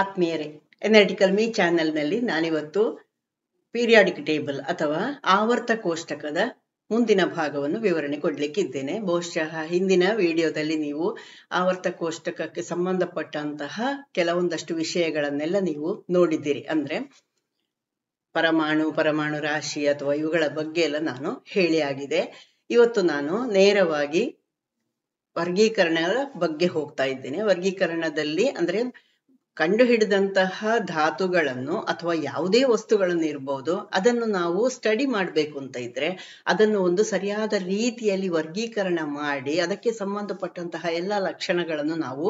ಆತ್ಮೀಯರೇ, ಎನರ್ಟಿಕಲ್ ಮೀ ಚಾನೆಲ್ನಲ್ಲಿ ನಾನಿವತ್ತು ಪೀರಿಯಾಡಿಕ್ ಟೇಬಲ್ ಅಥವಾ ಆವರ್ತ ಕೋಷ್ಟಕದ ಮುಂದಿನ ಭಾಗವನ್ನು ವಿವರಣೆ ಕೊಡ್ಲಿಕ್ಕಿದ್ದೇನೆ. ಬಹುಶಃ ಹಿಂದಿನ ವಿಡಿಯೋದಲ್ಲಿ ನೀವು ಆವರ್ತ ಕೋಷ್ಟಕಕ್ಕೆ ಸಂಬಂಧಪಟ್ಟಂತಹ ಕೆಲವೊಂದಷ್ಟು ವಿಷಯಗಳನ್ನೆಲ್ಲ ನೀವು ನೋಡಿದ್ದೀರಿ. ಅಂದ್ರೆ ಪರಮಾಣು ರಾಶಿ ಅಥವಾ ಇವುಗಳ ಬಗ್ಗೆ ಎಲ್ಲ ನಾನು ಹೇಳಿ ಆಗಿದೆ. ಇವತ್ತು ನಾನು ನೇರವಾಗಿ ವರ್ಗೀಕರಣದ ಬಗ್ಗೆ ಹೋಗ್ತಾ ಇದ್ದೇನೆ. ವರ್ಗೀಕರಣದಲ್ಲಿ ಅಂದ್ರೆ ಕಂಡುಹಿಡಿದಂತಹ ಧಾತುಗಳನ್ನು ಅಥವಾ ಯಾವುದೇ ವಸ್ತುಗಳನ್ನು ಇರಬಹುದು, ಅದನ್ನು ನಾವು ಸ್ಟಡಿ ಮಾಡಬೇಕು ಅಂತ ಇದ್ರೆ ಅದನ್ನು ಒಂದು ಸರಿಯಾದ ರೀತಿಯಲ್ಲಿ ವರ್ಗೀಕರಣ ಮಾಡಿ ಅದಕ್ಕೆ ಸಂಬಂಧಪಟ್ಟಂತಹ ಎಲ್ಲ ಲಕ್ಷಣಗಳನ್ನು ನಾವು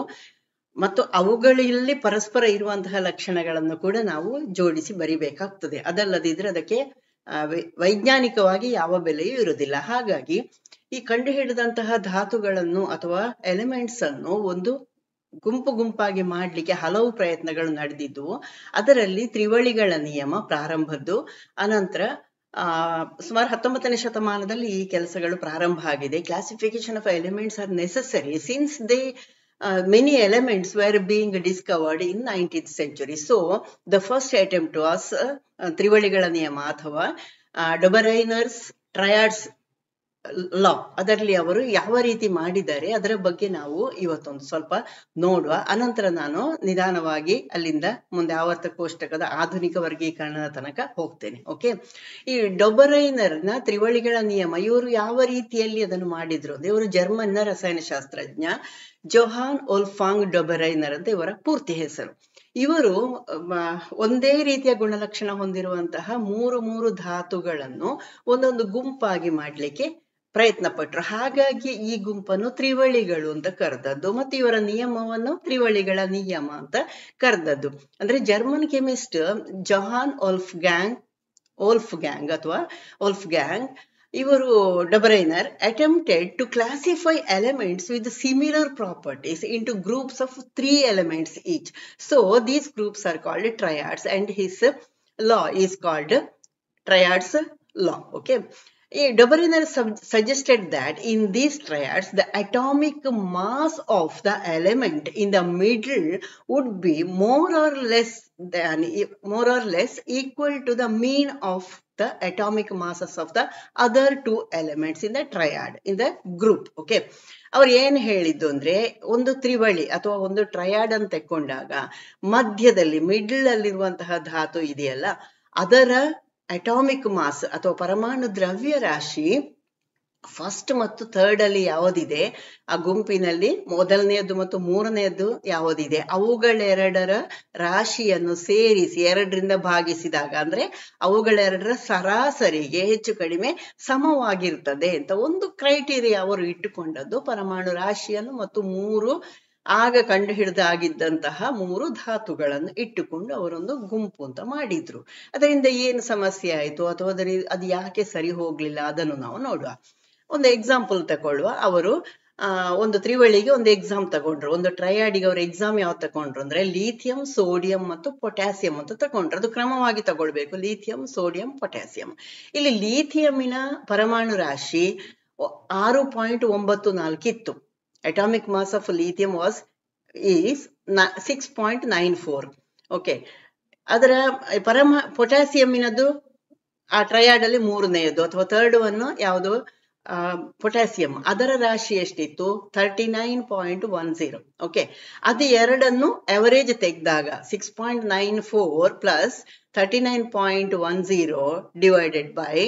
ಮತ್ತು ಅವುಗಳಲ್ಲಿ ಪರಸ್ಪರ ಇರುವಂತಹ ಲಕ್ಷಣಗಳನ್ನು ಕೂಡ ನಾವು ಜೋಡಿಸಿ ಬರಿಬೇಕಾಗ್ತದೆ. ಅದಲ್ಲದಿದ್ರೆ ಅದಕ್ಕೆ ವೈಜ್ಞಾನಿಕವಾಗಿ ಯಾವ ಬೆಲೆಯೂ ಇರುವುದಿಲ್ಲ. ಹಾಗಾಗಿ ಈ ಕಂಡುಹಿಡಿದಂತಹ ಧಾತುಗಳನ್ನು ಅಥವಾ ಎಲಿಮೆಂಟ್ಸ್ ಅನ್ನು ಒಂದು ಗುಂಪಾಗಿ ಮಾಡ್ಲಿಕ್ಕೆ ಹಲವು ಪ್ರಯತ್ನಗಳು ನಡೆದಿದ್ವು. ಅದರಲ್ಲಿ ತ್ರಿವಳಿಗಳ ನಿಯಮ ಪ್ರಾರಂಭದ್ದು. ಅನಂತರ ಸುಮಾರು 19ನೇ ಶತಮಾನದಲ್ಲಿ ಈ ಕೆಲಸಗಳು ಪ್ರಾರಂಭ ಆಗಿದೆ. Classification of elements are necessary since they many elements were being discovered in 19th century. So the first attempt was ತ್ರಿವಳಿಗಳ ನಿಯಮ ಅಥವಾ ಡೊಬರೈನರ್ಸ್ ಟ್ರಯಾಡ್ಸ್ ಲಾ. ಅದರಲ್ಲಿ ಅವರು ಯಾವ ರೀತಿ ಮಾಡಿದ್ದಾರೆ ಅದರ ಬಗ್ಗೆ ನಾವು ಇವತ್ತೊಂದು ಸ್ವಲ್ಪ ನೋಡುವ. ಅನಂತರ ನಾನು ನಿಧಾನವಾಗಿ ಅಲ್ಲಿಂದ ಮುಂದೆ ಆವರ್ತ ಕೋಷ್ಟಕದ ಆಧುನಿಕ ವರ್ಗೀಕರಣದ ತನಕ ಹೋಗ್ತೇನೆ. ಓಕೆ, ಈ ಡೊಬರೈನರ್ನ ತ್ರಿವಳಿಗಳ ನಿಯಮ ಇವರು ಯಾವ ರೀತಿಯಲ್ಲಿ ಅದನ್ನು ಮಾಡಿದ್ರು ಅಂದ್ರೆ, ಇವರು ಜರ್ಮನ್ನ ರಸಾಯನಶಾಸ್ತ್ರಜ್ಞ ಜೋಹಾನ್ ವೋಲ್ಫ್ಗಾಂಗ್ ಡೊಬರೈನರ್ ಅಂತ ಇವರ ಪೂರ್ತಿ ಹೆಸರು. ಇವರು ಒಂದೇ ರೀತಿಯ ಗುಣಲಕ್ಷಣ ಹೊಂದಿರುವಂತಹ ಮೂರು ಧಾತುಗಳನ್ನು ಒಂದೊಂದು ಗುಂಪಾಗಿ ಮಾಡ್ಲಿಕ್ಕೆ ಪ್ರಯತ್ನ ಪಟ್ರು. ಹಾಗಾಗಿ ಈ ಗುಂಪನ್ನು ತ್ರಿವಳಿಗಳು ಅಂತ ಕರೆದದ್ದು ಮತ್ತು ಇವರ ನಿಯಮವನ್ನು ತ್ರಿವಳಿಗಳ ನಿಯಮ ಅಂತ ಕರೆದದ್ದು. ಅಂದ್ರೆ ಜರ್ಮನ್ ಕೆಮಿಸ್ಟ್ ಜೋಹಾನ್ ವೋಲ್ಫ್ಗ್ಯಾಂಗ್ ಅಥವಾ ವೋಲ್ಫ್ಗ್ಯಾಂಗ್ ಇವರು ಡೊಬರೈನರ್ attempted to classify elements with similar properties into groups of 3 elements each. So these groups are called triads and his law is called triads law. Okay, Dobereiner suggested that in these triads the atomic mass of the element in the middle would be more or less equal to the mean of the atomic masses of the other 2 elements in the triad in the group. Okay, ಅವ್ರು ಏನ್ ಹೇಳಿದ್ದು ಅಂದ್ರೆ, ಒಂದು ತ್ರಿವಳಿ ಅಥವಾ ಒಂದು triad ಅಂತ ತಕೊಂಡಾಗ ಮಧ್ಯದಲ್ಲಿ ಮಿಡ್ಲ್ ಅಲ್ಲಿರುವಂತಹ ಧಾತು ಇದೆಯಲ್ಲ, ಅದರ ಅಟಾಮಿಕ್ ಮಾಸ್ ಅಥವಾ ಪರಮಾಣು ದ್ರವ್ಯ ರಾಶಿ ಫಸ್ಟ್ ಮತ್ತು ಥರ್ಡ್ ಅಲ್ಲಿ ಯಾವುದಿದೆ, ಆ ಗುಂಪಿನಲ್ಲಿ ಮೊದಲನೆಯದ್ದು ಮತ್ತು ಮೂರನೆಯದ್ದು ಯಾವುದಿದೆ, ಅವುಗಳೆರಡರ ರಾಶಿಯನ್ನು ಸೇರಿಸಿ 2ರಿಂದ ಭಾಗಿಸಿದಾಗ ಅಂದ್ರೆ ಅವುಗಳೆರಡರ ಸರಾಸರಿಗೆ ಹೆಚ್ಚು ಕಡಿಮೆ ಸಮವಾಗಿರ್ತದೆ ಅಂತ ಒಂದು ಕ್ರೈಟೀರಿಯಾ ಅವರು ಇಟ್ಟುಕೊಂಡದ್ದು. ಪರಮಾಣು ರಾಶಿಯನ್ನು ಮತ್ತು ಆಗ ಕಂಡುಹಿಡಿದಾಗಿದ್ದಂತಹ 3 ಧಾತುಗಳನ್ನು ಇಟ್ಟುಕೊಂಡು ಅವರೊಂದು ಗುಂಪು ಅಂತ ಮಾಡಿದ್ರು. ಅದರಿಂದ ಏನು ಸಮಸ್ಯೆ ಆಯ್ತು ಅಥವಾ ಅದು ಯಾಕೆ ಸರಿ ಹೋಗ್ಲಿಲ್ಲ ಅದನ್ನು ನಾವು ನೋಡುವ. ಒಂದು ಎಕ್ಸಾಂಪಲ್ ತಗೊಳ್ಳುವ. ಅವರು ಒಂದು ತ್ರಿವಳಿಗೆ ಒಂದು ಎಕ್ಸಾಮ್ ತಗೊಂಡ್ರು. ಒಂದು ಟ್ರಯಾಡಿಗೆ ಅವರು ಎಕ್ಸಾಮ್ ಯಾವ್ದು ತಗೊಂಡ್ರು ಅಂದ್ರೆ ಲೀಥಿಯಂ, ಸೋಡಿಯಂ ಮತ್ತು ಪೊಟ್ಯಾಸಿಯಂ ಅಂತ ತಗೊಂಡ್ರು. ಅದು ಕ್ರಮವಾಗಿ ತಗೊಳ್ಬೇಕು, ಲೀಥಿಯಂ, ಸೋಡಿಯಂ, ಪೊಟ್ಯಾಸಿಯಂ. ಇಲ್ಲಿ ಲೀಥಿಯಂನ ಪರಮಾಣು ರಾಶಿ 6.94 ಇತ್ತು. Atomic mass of lithium is 6.94. Okay, ಅದರ ಪೊಟ್ಯಾಸಿಯಂನದು ಆ ಟ್ರಯಾಡ್ ಅಲ್ಲಿ 3ನೇಯದು ಅಥವಾ ಥರ್ಡ್ ಅನ್ನು ಯಾವುದು ಪೊಟ್ಯಾಸಿಯಂ, ಅದರ ರಾಶಿ ಎಷ್ಟಿತ್ತು 39.10. ಓಕೆ, ಅದು ಎರಡನ್ನು ಅವರೇಜ್ ತೆಗೆದಾಗ 6.94 ಪ್ಲಸ್ 39.10 ಡಿವೈಡೆಡ್ ಬೈ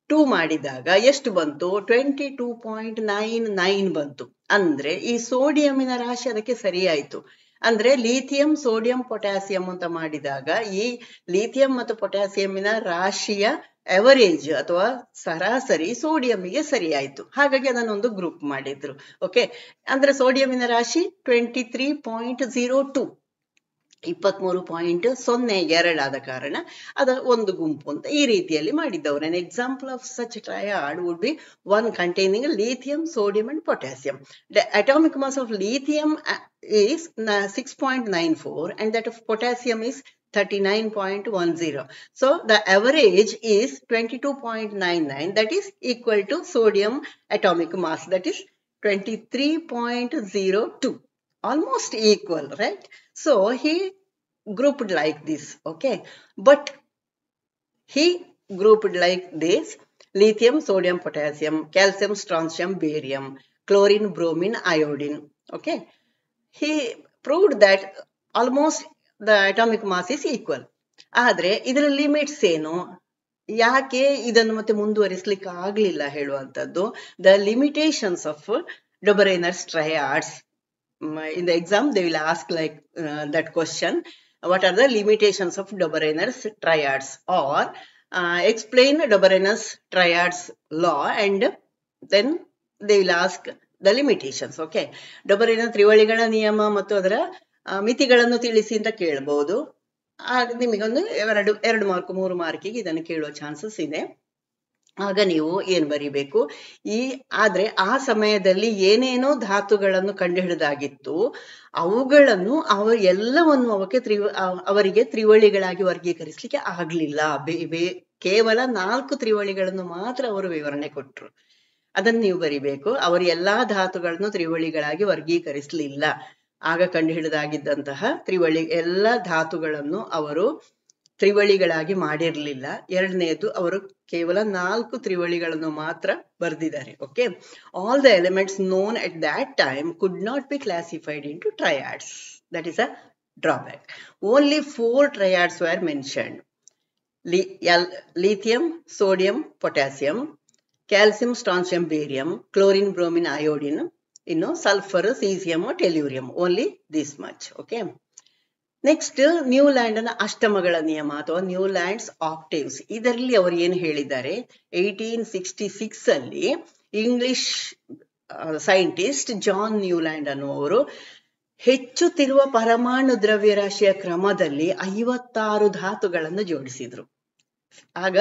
2 ಮಾಡಿದಾಗ ಎಷ್ಟು ಬಂತು, 22.99 ಬಂತು. ಅಂದ್ರೆ ಈ ಸೋಡಿಯಂನ ರಾಶಿ ಅದಕ್ಕೆ ಸರಿಯಾಯ್ತು. ಅಂದ್ರೆ ಲೀಥಿಯಂ, ಸೋಡಿಯಂ, ಪೊಟ್ಯಾಸಿಯಂ ಅಂತ ಮಾಡಿದಾಗ ಈ ಲೀಥಿಯಂ ಮತ್ತು ಪೊಟ್ಯಾಸಿಯಂನ ರಾಶಿಯ ಅವರೇಜ್ ಅಥವಾ ಸರಾಸರಿ ಸೋಡಿಯಂಗೆ ಸರಿಯಾಯ್ತು. ಹಾಗಾಗಿ ಅದನ್ನೊಂದು ಗ್ರೂಪ್ ಮಾಡಿದ್ರು. ಓಕೆ, ಅಂದ್ರೆ ಸೋಡಿಯಂನ ರಾಶಿ 23.02, 23.02 ಆದ ಕಾರಣ ಅದ ಒಂದು ಗುಂಪು ಅಂತ ಈ ರೀತಿಯಲ್ಲಿ ಮಾಡಿದ್ದವರು. An example of such triad would be one containing lithium, sodium and potassium. The atomic mass of lithium is 6.94 and that of potassium is 39.10. So the average is 22.99, that is equal to sodium atomic mass, that is 23.02. Almost equal, right? So he grouped like this, okay? But he grouped like this: lithium, sodium, potassium, calcium, strontium, barium, chlorine, bromine, iodine, okay? He proved that almost the atomic mass is equal. ಆದ್ರೆ ಇದರ limits ಏನು, ಯಾಕೆ ಇದನ್ನು ಮತ್ತೆ ಮುಂದುವರಿಸಲಿಕ್ಕೆ ಆಗ್ಲಿಲ್ಲ ಹೇಳುವಂತದ್ದು, the limitations of Dobereiner's triads. In the exam they will ask like that question, what are the limitations of Dobereiner's triads, or explain Dobereiner's triads law, and then they will ask the limitations, okay? ಡೊಬರೈನರ್ ತ್ರಿವಳಿಗಳ ನಿಯಮ ಮತ್ತು ಅದರ ಮಿತಿಗಳನ್ನು ತಿಳಿಸಿ ಅಂತ ಕೇಳಬಹುದು. ನಿಮಗೊಂದು ಎರಡು mark 3 ಮಾರ್ಕಿಗೆ ಇದನ್ನು ಕೇಳುವ ಚಾನ್ಸಸ್ ಇದೆ. ಆಗ ನೀವು ಏನ್ ಬರಿಬೇಕು, ಆದ್ರೆ ಆ ಸಮಯದಲ್ಲಿ ಏನೇನೋ ಧಾತುಗಳನ್ನು ಕಂಡುಹಿಡಿದಾಗಿತ್ತು, ಅವುಗಳನ್ನು ಎಲ್ಲವನ್ನು ಅವರಿಗೆ ತ್ರಿವಳಿಗಳಾಗಿ ವರ್ಗೀಕರಿಸಲಿಕ್ಕೆ ಆಗ್ಲಿಲ್ಲ. ಕೇವಲ 4 ತ್ರಿವಳಿಗಳನ್ನು ಮಾತ್ರ ಅವರು ವಿವರಣೆ ಕೊಟ್ರು. ಅದನ್ನು ನೀವು ಬರಿಬೇಕು. ಅವರು ಎಲ್ಲಾ ಧಾತುಗಳನ್ನು ತ್ರಿವಳಿಗಳಾಗಿ ವರ್ಗೀಕರಿಸಲಿಲ್ಲ. ಆಗ ಕಂಡುಹಿಡಿದಾಗಿದ್ದಂತಹ ಎಲ್ಲ ಧಾತುಗಳನ್ನು ಅವರು ತ್ರಿವಳಿಗಳಾಗಿ ಮಾಡಿರ್ಲಿಲ್ಲ. ಎರಡನೆಯದು, ಅವರು ಕೇವಲ 4 ತ್ರಿವಳಿಗಳನ್ನು ಮಾತ್ರ ಬರೆದಿದ್ದಾರೆ, okay? All the elements known at that time could not be classified into triads. That is a drawback. Only 4 triads were mentioned: lithium, sodium, potassium, calcium, strontium, barium, chlorine, bromine, iodine, sulfur, cesium, tellurium. Only this much, okay? Next, Newland ನ ಅಷ್ಟಮಗಳ ನಿಯಮ ಅಥವಾ Newlands octaves. ಇದರಲ್ಲಿ ಅವರು ಏನು ಹೇಳಿದ್ದಾರೆ, 1866 ಅಲ್ಲಿ English scientist John Newland ಅನ್ನುವರು ಹೆಚ್ಚುತ್ತಿರುವ ಪರಮಾಣು ದ್ರವ್ಯರಾಶಿಯ ಕ್ರಮದಲ್ಲಿ 56 ಧಾತುಗಳನ್ನು ಜೋಡಿಸಿದ್ರು. ಆಗ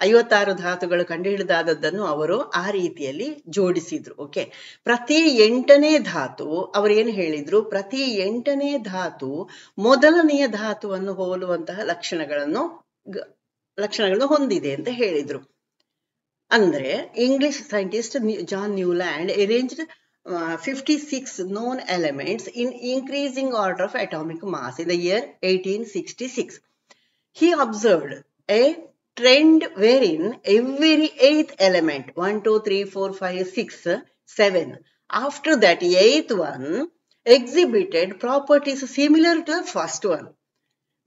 56 ಧಾತುಗಳು ಕಂಡುಹಿಡಿದಾದದ್ದನ್ನು ಅವರು ಆ ರೀತಿಯಲ್ಲಿ ಜೋಡಿಸಿದ್ರು, ಓಕೆ? ಪ್ರತಿ 8ನೇ ಧಾತು, ಅವರು ಏನು ಹೇಳಿದ್ರು, ಪ್ರತಿ 8ನೇ ಧಾತು ಮೊದಲನೆಯ ಧಾತುವನ್ನು ಹೋಲುವಂತಹ ಲಕ್ಷಣಗಳನ್ನು ಹೊಂದಿದೆ ಅಂತ ಹೇಳಿದ್ರು. ಅಂದ್ರೆ English scientist John Newland arranged 56 known elements in increasing order of atomic mass in the year 1866. He observed a trend wherein every 8th element, 1, 2, 3, 4, 5, 6, 7, after that 8th one exhibited properties similar to the first one.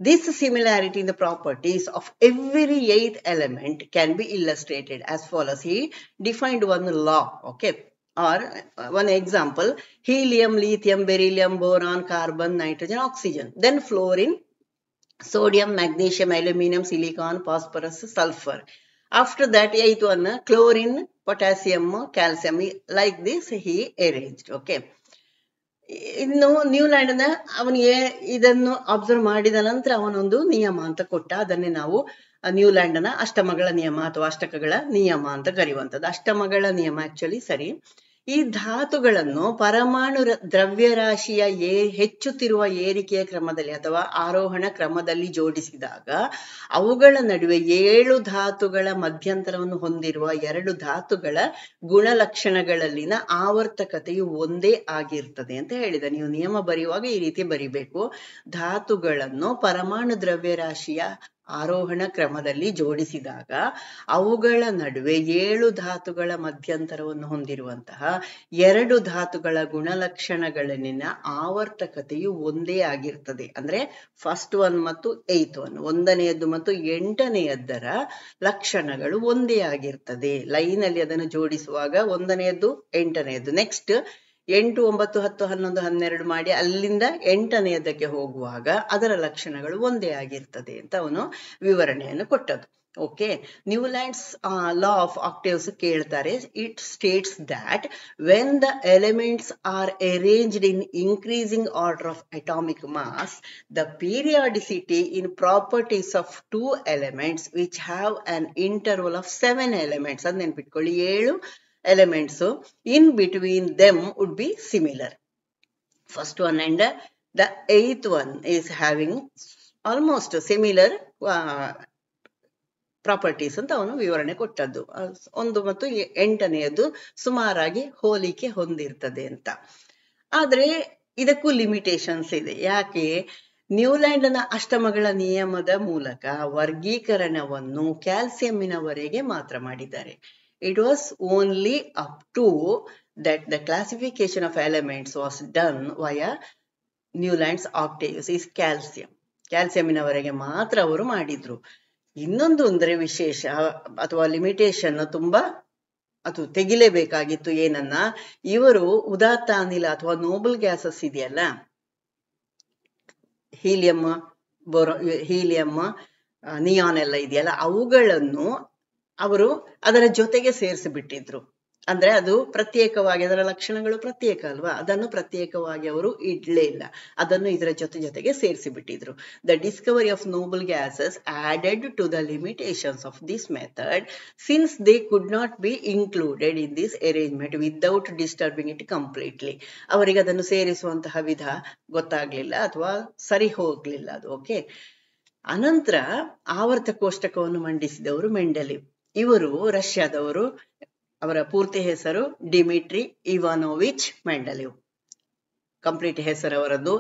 This similarity in the properties of every 8th element can be illustrated as follows. He defined one law, okay, or one example: helium, lithium, beryllium, boron, carbon, nitrogen, oxygen. Then fluorine, sodium, magnesium, aluminum, silicon, phosphorus, sulfur. After that 8th one, chlorine, potassium, calcium. Like this he arranged, okay? ಇನ್ನು Newland ಅವನಿಗೆ ಇದನ್ನು observe ಮಾಡಿದ ನಂತರ ಅವನೊಂದು ನಿಯಮ ಅಂತ ಕೊಟ್ಟ. ಅದನ್ನೇ ನಾವು ನ್ಯೂಲ್ಯಾಂಡ್ ನ ಅಷ್ಟಮಗಳ ನಿಯಮ ಅಥವಾ ಅಷ್ಟಕಗಳ ನಿಯಮ ಅಂತ ಕರೆಯುವಂಥದ್ದು. ಅಷ್ಟಮಗಳ ನಿಯಮ ಆಕ್ಚುಲಿ ಸರಿ. ಈ ಧಾತುಗಳನ್ನು ಪರಮಾಣು ದ್ರವ್ಯರಾಶಿಯ ಹೆಚ್ಚುತ್ತಿರುವ ಏರಿಕೆಯ ಕ್ರಮದಲ್ಲಿ ಅಥವಾ ಆರೋಹಣ ಕ್ರಮದಲ್ಲಿ ಜೋಡಿಸಿದಾಗ ಅವುಗಳ ನಡುವೆ 7 ಧಾತುಗಳ ಮಧ್ಯಂತರವನ್ನು ಹೊಂದಿರುವ 2 ಧಾತುಗಳ ಗುಣಲಕ್ಷಣಗಳಲ್ಲಿನ ಆವರ್ತಕತೆಯು ಒಂದೇ ಆಗಿರ್ತದೆ ಅಂತ ಹೇಳಿದ. ನೀವು ನಿಯಮ ಬರೆಯುವಾಗ ಈ ರೀತಿ ಬರಿಬೇಕು: ಧಾತುಗಳನ್ನು ಪರಮಾಣು ದ್ರವ್ಯರಾಶಿಯ ಆರೋಹಣ ಕ್ರಮದಲ್ಲಿ ಜೋಡಿಸಿದಾಗ ಅವುಗಳ ನಡುವೆ 7 ಧಾತುಗಳ ಮಧ್ಯಂತರವನ್ನು ಹೊಂದಿರುವಂತಹ 2 ಧಾತುಗಳ ಗುಣಲಕ್ಷಣಗಳಲ್ಲಿನ ಆವರ್ತಕತೆಯು ಒಂದೇ ಆಗಿರ್ತದೆ. ಅಂದ್ರೆ ಫಸ್ಟ್ ಒನ್ ಮತ್ತು 8th ಒನ್, 1ನೇಯದ್ದು ಮತ್ತು 8ನೇಯದ್ದರ ಲಕ್ಷಣಗಳು ಒಂದೇ ಆಗಿರ್ತದೆ. ಲೈನ್ ಅಲ್ಲಿ ಅದನ್ನು ಜೋಡಿಸುವಾಗ 1ನೇಯದ್ದು 8ನೇಯದ್ದು, ನೆಕ್ಸ್ಟ್ 8, 9, 10, 11, 12 ಮಾಡಿ ಅಲ್ಲಿಂದ 8ನೇಯದಕ್ಕೆ ಹೋಗುವಾಗ ಅದರ ಲಕ್ಷಣಗಳು ಒಂದೇ ಆಗಿರ್ತದೆ ಅಂತ ಅವನು ವಿವರಣೆಯನ್ನು ಕೊಟ್ಟದ್ದು, okay? Newlands law of octaves ಕೇಳ್ತಾರೆ. It states that when the elements are arranged in increasing order of atomic mass, the periodicity in properties of 2 elements which have an interval of 7 elements, ಅದು ನೆನ್ಪಿಟ್ಕೊಳ್ಳಿ, 7 elements, in between them would be similar. First one and the 8th one is having almost similar properties ಅಂತ ಅವನು ವಿವರಣೆ ಕೊಟ್ಟದ್ದು. 1 ಮತ್ತು 8ನೇಯದ್ದು ಸುಮಾರಾಗಿ ಹೋಲಿಕೆ ಹೊಂದಿರ್ತದೆ ಅಂತ. ಆದ್ರೆ ಇದಕ್ಕೂ ಲಿಮಿಟೇಷನ್ಸ್ ಇದೆ. ಯಾಕೆ? ನ್ಯೂಲ್ಯಾಂಡ್ನ ಅಷ್ಟಮಗಳ ನಿಯಮದ ಮೂಲಕ ವರ್ಗೀಕರಣವನ್ನು ಕ್ಯಾಲ್ಸಿಯಂನವರೆಗೆ ಮಾತ್ರ ಮಾಡಿದ್ದಾರೆ. It was only up to that the classification of elements was done via Newlands octaves is ಕ್ಯಾಲ್ಸಿಯಂನವರೆಗೆ ಮಾತ್ರ ಅವರು ಮಾಡಿದ್ರು. ಇನ್ನೊಂದು ಅಂದ್ರೆ ವಿಶೇಷ ಅಥವಾ ಲಿಮಿಟೇಷನ್ ತುಂಬಾ ಅದು ತೆಗಿಲೇಬೇಕಾಗಿತ್ತು. ಏನನ್ನ, ಇವರು ಉದಾತ್ತ ಅನಿಲ ಅಥವಾ ನೋಬಲ್ ಗ್ಯಾಸಸ್ ಇದೆಯಲ್ಲ, ಹೀಲಿಯಂ ನಿಯಾನ್ ಎಲ್ಲ ಇದೆಯಲ್ಲ, ಅವುಗಳನ್ನು ಅವರು ಅದರ ಜೊತೆಗೆ ಸೇರಿಸಿಬಿಟ್ಟಿದ್ರು. ಅಂದ್ರೆ ಅದು ಪ್ರತ್ಯೇಕವಾಗಿ, ಅದರ ಲಕ್ಷಣಗಳು ಪ್ರತ್ಯೇಕ ಅಲ್ವಾ, ಅದನ್ನು ಪ್ರತ್ಯೇಕವಾಗಿ ಅವರು ಇಡ್ಲೇ ಇಲ್ಲ, ಅದನ್ನು ಇದರ ಜೊತೆಗೆ ಸೇರಿಸಿ ಬಿಟ್ಟಿದ್ರು. The discovery of noble gases added to the limitations of this method since they could not be included in this arrangement without disturbing it completely. ಅವರಿಗೆ ಅದನ್ನು ಸೇರಿಸುವಂತಹ ವಿಧ ಗೊತ್ತಾಗ್ಲಿಲ್ಲ ಅಥವಾ ಸರಿ ಹೋಗ್ಲಿಲ್ಲ ಅದು. ಓಕೆ, ಅನಂತರ ಆವರ್ತ ಕೋಷ್ಟಕವನ್ನು ಮಂಡಿಸಿದವರು ಮೆಂಡೆಲಿವ್. ಇವರು ರಷ್ಯಾದವರು. ಅವರ ಪೂರ್ತಿ ಹೆಸರು ಡಿಮಿಟ್ರಿ ಇವಾನೋವಿಚ್ ಮೆಂಡೆಲಿವ್. ಕಂಪ್ಲೀಟ್ ಹೆಸರು ಅವರದ್ದು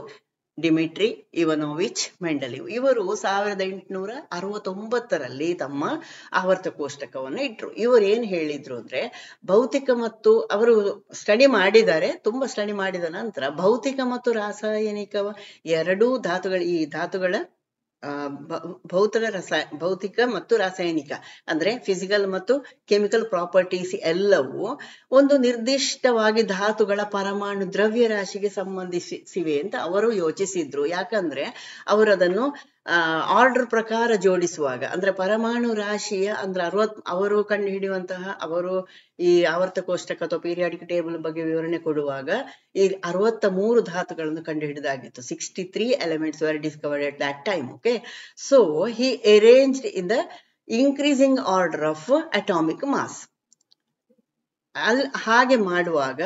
ಡಿಮಿಟ್ರಿ ಇವಾನೋವಿಚ್ ಮೆಂಡೆಲಿವ್. ಇವರು 1869ರಲ್ಲಿ ತಮ್ಮ ಆವರ್ತ ಕೋಷ್ಟಕವನ್ನು ಇಟ್ರು. ಇವರು ಏನ್ ಹೇಳಿದ್ರು ಅಂದ್ರೆ, ಭೌತಿಕ ಮತ್ತು ಅವರು ಸ್ಟಡಿ ಮಾಡಿದ್ದಾರೆ, ತುಂಬಾ ಸ್ಟಡಿ ಮಾಡಿದ ನಂತರ ಭೌತಿಕ ಮತ್ತು ರಾಸಾಯನಿಕ ಎರಡೂ ಧಾತುಗಳ, ಈ ಧಾತುಗಳ ಭೌತಿಕ ಮತ್ತು ರಾಸಾಯನಿಕ ಅಂದ್ರೆ ಫಿಸಿಕಲ್ ಮತ್ತು ಕೆಮಿಕಲ್ ಪ್ರಾಪರ್ಟೀಸ್ ಎಲ್ಲವೂ ಒಂದು ನಿರ್ದಿಷ್ಟವಾಗಿ ಧಾತುಗಳ ಪರಮಾಣು ದ್ರವ್ಯರಾಶಿಗೆ ಸಂಬಂಧಿಸಿವೆ ಅಂತ ಅವರು ಯೋಚಿಸಿದ್ರು. ಯಾಕಂದ್ರೆ ಅವರು ಅದನ್ನು ಆರ್ಡರ್ ಪ್ರಕಾರ ಜೋಡಿಸುವಾಗ, ಅಂದ್ರೆ ಪರಮಾಣು ರಾಶಿಯ ಅಂದ್ರೆ ಅವರು ಕಂಡು ಹಿಡಿಯುವಂತಹ, ಅವರು ಈ ಆವರ್ತ ಕೋಷ್ಟಕ ಅಥವಾ ಪೀರಿಯಾಡಿಕ್ ಟೇಬಲ್ ಬಗ್ಗೆ ವಿವರಣೆ ಕೊಡುವಾಗ ಈ 63 ಧಾತುಗಳನ್ನು ಕಂಡು ಹಿಡಿದಾಗಿತ್ತು. 63 elements were discovered at that time. Okay, so he arranged in the increasing order of atomic mass. ಹಾಗೆ ಮಾಡುವಾಗ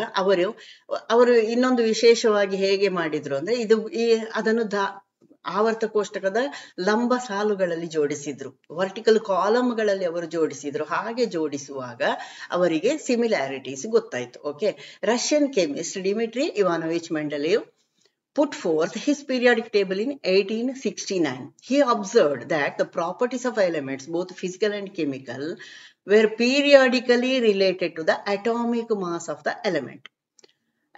ಅವರು ಇನ್ನೊಂದು ವಿಶೇಷವಾಗಿ ಹೇಗೆ ಮಾಡಿದ್ರು ಅಂದ್ರೆ, ಅದನ್ನು ಆವರ್ತ ಕೋಷ್ಟಕದ ಲಂಬ ಸಾಲುಗಳಲ್ಲಿ ಜೋಡಿಸಿದ್ರು, ವರ್ಟಿಕಲ್ ಕಾಲಮ್ಗಳಲ್ಲಿ ಅವರು ಜೋಡಿಸಿದ್ರು. ಹಾಗೆ ಜೋಡಿಸುವಾಗ ಅವರಿಗೆ ಸಿಮಿಲಾರಿಟೀಸ್ ಗೊತ್ತಾಯ್ತು. Okay, Russian chemist Dmitri Ivanovich Mendeleev put forth his periodic table in 1869. He observed that the properties of elements, both physical and chemical, were periodically related to the atomic mass of the element.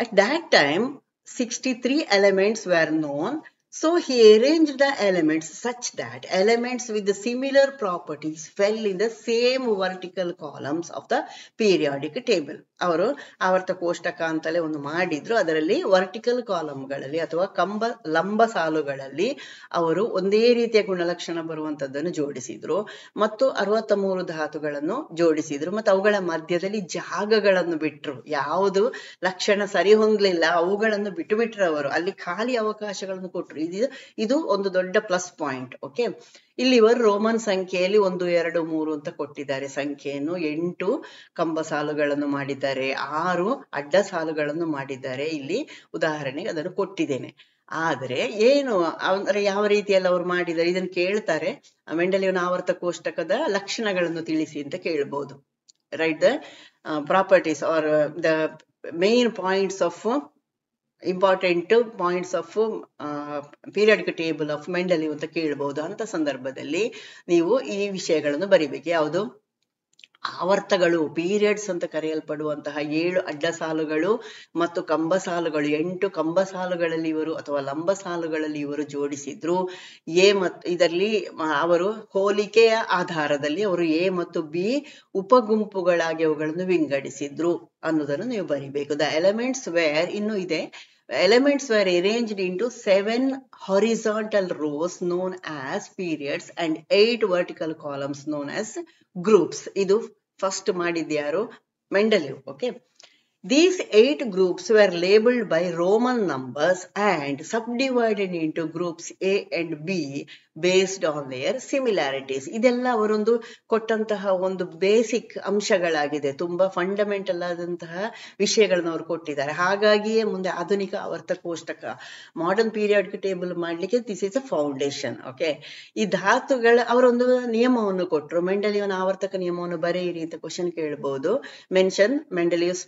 At that time, 63 elements were known. So he arranged the elements such that elements with the similar properties fell in the same vertical columns of the periodic table. ಅವರು ಆವರ್ತ ಕೋಷ್ಟಕ ಅಂತಲೇ ಒಂದು ಮಾಡಿದ್ರು. ಅದರಲ್ಲಿ vertical ಕಾಲಮ್ಗಳಲ್ಲಿ ಅಥವಾ ಲಂಬ ಸಾಲುಗಳಲ್ಲಿ ಅವರು ಒಂದೇ ರೀತಿಯ ಗುಣಲಕ್ಷಣ ಬರುವಂತದ್ದನ್ನು ಜೋಡಿಸಿದ್ರು ಮತ್ತು 63 ಧಾತುಗಳನ್ನು ಜೋಡಿಸಿದ್ರು. ಮತ್ತು ಅವುಗಳ ಮಧ್ಯದಲ್ಲಿ ಜಾಗಗಳನ್ನು ಬಿಟ್ರು, ಯಾವುದು ಲಕ್ಷಣ ಸರಿ ಹೊಂದಲಿಲ್ಲ ಅವುಗಳನ್ನು ಬಿಟ್ಟರು ಅವರು, ಅಲ್ಲಿ ಖಾಲಿ ಅವಕಾಶಗಳನ್ನು ಕೊಟ್ರು. ಇದು ಒಂದು ದೊಡ್ಡ ಪ್ಲಸ್ ಪಾಯಿಂಟ್. ಓಕೆ, ಇಲ್ಲಿ ಇವರು ರೋಮನ್ ಸಂಖ್ಯೆಯಲ್ಲಿ 1, 2, 3 ಅಂತ ಕೊಟ್ಟಿದ್ದಾರೆ ಸಂಖ್ಯೆಯನ್ನು. 8 ಕಂಬ ಸಾಲುಗಳನ್ನು ಮಾಡಿದ್ದಾರೆ, 6 ಅಡ್ಡ ಸಾಲುಗಳನ್ನು ಮಾಡಿದ್ದಾರೆ. ಇಲ್ಲಿ ಉದಾಹರಣೆಗೆ ಅದನ್ನು ಕೊಟ್ಟಿದ್ದೇನೆ. ಆದ್ರೆ ಏನು ಅಂದ್ರೆ ಯಾವ ರೀತಿಯಲ್ಲಿ ಅವ್ರು ಮಾಡಿದ್ದಾರೆ ಇದನ್ನು ಕೇಳ್ತಾರೆ. ಮೆಂಡೆಲಿವ್ನ ಆವರ್ತ ಕೋಷ್ಟಕದ ಲಕ್ಷಣಗಳನ್ನು ತಿಳಿಸಿ ಅಂತ ಕೇಳ್ಬಹುದು. Right, the properties are the main points of important points of periodic table of Mendeleev ಅಂತ ಕೇಳಬಹುದು. ಅಂತ ಸಂದರ್ಭದಲ್ಲಿ ನೀವು ಈ ವಿಷಯಗಳನ್ನು ಬರಿಬೇಕು. ಯಾವುದು? ಆವರ್ತಗಳು, ಪೀರಿಯಡ್ಸ್ ಅಂತ ಕರೆಯಲ್ಪಡುವಂತಹ 7 ಅಡ್ಡ ಸಾಲುಗಳು ಮತ್ತು ಕಂಬ ಸಾಲುಗಳು, 8 ಕಂಬ ಸಾಲುಗಳಲ್ಲಿ ಇವರು ಅಥವಾ ಲಂಬ ಸಾಲುಗಳಲ್ಲಿ ಇವರು ಜೋಡಿಸಿದ್ರು. ಇದರಲ್ಲಿ ಅವರು ಹೋಲಿಕೆಯ ಆಧಾರದಲ್ಲಿ ಅವರು ಎ ಮತ್ತು ಬಿ ಉಪಗುಂಪುಗಳಾಗಿ ಅವುಗಳನ್ನು ವಿಂಗಡಿಸಿದ್ರು ಅನ್ನೋದನ್ನು ನೀವು ಬರಿಬೇಕು. ದ ಎಲಿಮೆಂಟ್ಸ್ ವೇರ್, ಇನ್ನೂ ಇದೆ, elements were arranged into 7 horizontal rows known as periods and 8 vertical columns known as groups. ಇದು ಫಸ್ಟ್ ಮಾಡಿದ್ಯಾರು? Mendeleev. Okay, these 8 groups were labeled by Roman numbers and subdivided into groups A and B based on their similarities. ಇದೆಲ್ಲ ಅವರೊಂದು ಕೊಟ್ಟಂತಹ ಒಂದು basic ಅಂಶಗಳಾಗಿದೆ, ತುಂಬಾ fundamental ಆದಂತಹ ವಿಷಯಗಳನ್ನ ಅವರು ಕೊಟ್ಟಿದ್ದಾರೆ. ಹಾಗಾಗಿಯೇ ಮುಂದೆ ಆಧುನಿಕ ಆವರ್ತ ಕೋಷ್ಟಕ, ಮಾಡರ್ನ್ ಪೀರಿಯಾಡಿಕ್ ಟೇಬಲ್ ಮಾಡ್ಲಿಕ್ಕೆ this is a foundation. Okay, ಈ ಧಾತುಗಳ ಅವರೊಂದು ನಿಯಮವನ್ನು ಕೊಟ್ಟರು. ಮೆಂಡೆಲಿವ್ನ ಆವರ್ತಕ ನಿಯಮವನ್ನು ಬರೆಯಿರಿ ಅಂತ ಕ್ವಶನ್ ಕೇಳಬಹುದು. ಮೆನ್ಷನ್ ಮೆಂಡೆಲಿವ್ಸ್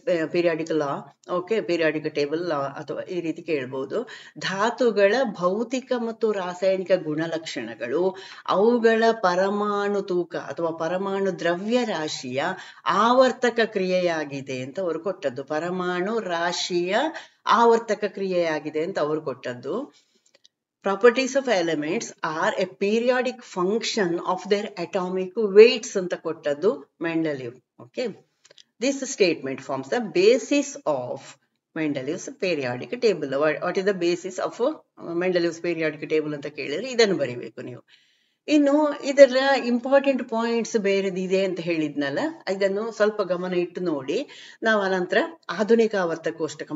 ಪೀರಿಯಾಡಿಕ್ ಲಾ, ಓಕೆ, ಪೀರಿಯಾಡಿಕ್ ಟೇಬಲ್ ಲಾ ಅಥವಾ ಈ ರೀತಿ ಕೇಳ್ಬೋದು. ಧಾತುಗಳ ಭೌತಿಕ ಮತ್ತು ರಾಸಾಯನಿಕ ಗುಣಲಕ್ಷಣಗಳು ಅವುಗಳ ಪರಮಾಣು ತೂಕ ಅಥವಾ ಪರಮಾಣು ದ್ರವ್ಯ ರಾಶಿಯ ಆವರ್ತಕ ಕ್ರಿಯೆಯಾಗಿದೆ ಅಂತ ಅವರು ಕೊಟ್ಟದ್ದು. ಪರಮಾಣು ರಾಶಿಯ ಆವರ್ತಕ ಕ್ರಿಯೆಯಾಗಿದೆ ಅಂತ ಅವರು ಕೊಟ್ಟದ್ದು. Properties of elements are a periodic function of their atomic weights ಅಂತ ಕೊಟ್ಟದ್ದು Mendeleev. Okay, this statement forms the basis of Mendeleev's periodic table. What is the basis of Mendeleev's periodic table ಅಂತ ಕೇಳಿದ್ರೆ ಇದನ್ನು ಬರಿಬೇಕು ನೀವು. ಇನ್ನು ಇದರ ಇಂಪಾರ್ಟೆಂಟ್ ಪಾಯಿಂಟ್ಸ್ ಬೇರೆದಿದೆ ಅಂತ ಹೇಳಿದ್ನಲ್ಲ, ಇದನ್ನು ಸ್ವಲ್ಪ ಗಮನ ಇಟ್ಟು ನೋಡಿ. ನಾವು ಅನಂತರ ಆಧುನಿಕ ಆವರ್ತ ಕೋಷ್ಟಕ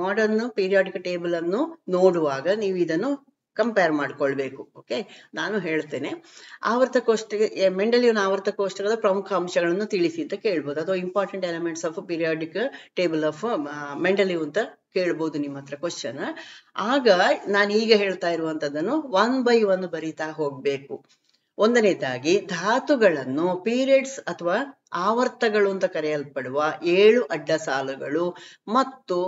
ಮಾಡರ್ನ್ ಪೀರಿಯಾಡಿಕ್ ಟೇಬಲ್ ಅನ್ನು ನೋಡುವಾಗ ನೀವು ಇದನ್ನು ಕಂಪೇರ್ ಮಾಡ್ಕೊಳ್ಬೇಕು. ಓಕೆ, ನಾನು ಹೇಳ್ತೇನೆ. ಆವರ್ತ ಕೋಷ್ಟಕ, ಮೆಂಡಲಿಯನ್ ಆವರ್ತ ಕೋಷ್ಟಕದ ಪ್ರಮುಖ ಅಂಶಗಳನ್ನು ತಿಳಿಸಿ ಅಂತ ಕೇಳ್ಬೋದು, ಅಥವಾ important elements of periodic table of ಮೆಂಡಲಿವ್ ಅಂತ ಕೇಳ್ಬೋದು ನಿಮ್ಮ ಹತ್ರ ಕ್ವಶನ್. ಆಗ ನಾನು ಈಗ ಹೇಳ್ತಾ ಇರುವಂತದ್ದನ್ನು 1 by 1 ಬರೀತಾ ಹೋಗ್ಬೇಕು. ಒಂದನೇದಾಗಿ, ಧಾತುಗಳನ್ನು ಪೀರಿಯಡ್ಸ್ ಅಥವಾ ಆವರ್ತಗಳು ಅಂತ ಕರೆಯಲ್ಪಡುವ 7 ಅಡ್ಡ ಸಾಲುಗಳು ಮತ್ತು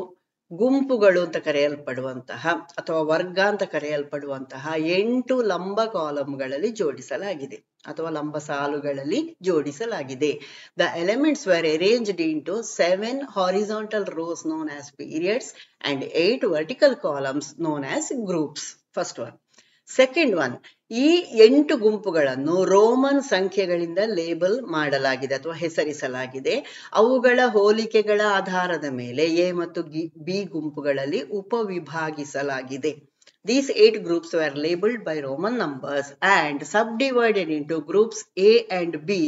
ಗುಂಪುಗಳು ಅಂತ ಕರೆಯಲ್ಪಡುವಂತಹ ಅಥವಾ ವರ್ಗ ಅಂತ ಕರೆಯಲ್ಪಡುವಂತಹ 8 ಲಂಬ ಕಾಲಂಗಳಲ್ಲಿ ಜೋಡಿಸಲಾಗಿದೆ ಅಥವಾ ಲಂಬ ಸಾಲುಗಳಲ್ಲಿ ಜೋಡಿಸಲಾಗಿದೆ. The elements were arranged into 7 horizontal rows known as periods and 8 vertical columns known as groups. First one. Second one, ಈ 8 ಗುಂಪುಗಳನ್ನು ರೋಮನ್ ಸಂಖ್ಯೆಗಳಿಂದ ಲೇಬಲ್ ಮಾಡಲಾಗಿದೆ ಅಥವಾ ಹೆಸರಿಸಲಾಗಿದೆ. ಅವುಗಳ ಹೋಲಿಕೆಗಳ ಆಧಾರದ ಮೇಲೆ ಎ ಮತ್ತು ಬಿ ಗುಂಪುಗಳಲ್ಲಿ ಉಪವಿಭಾಗಿಸಲಾಗಿದೆ. These 8 groups were labeled by Roman numbers and subdivided into groups A and B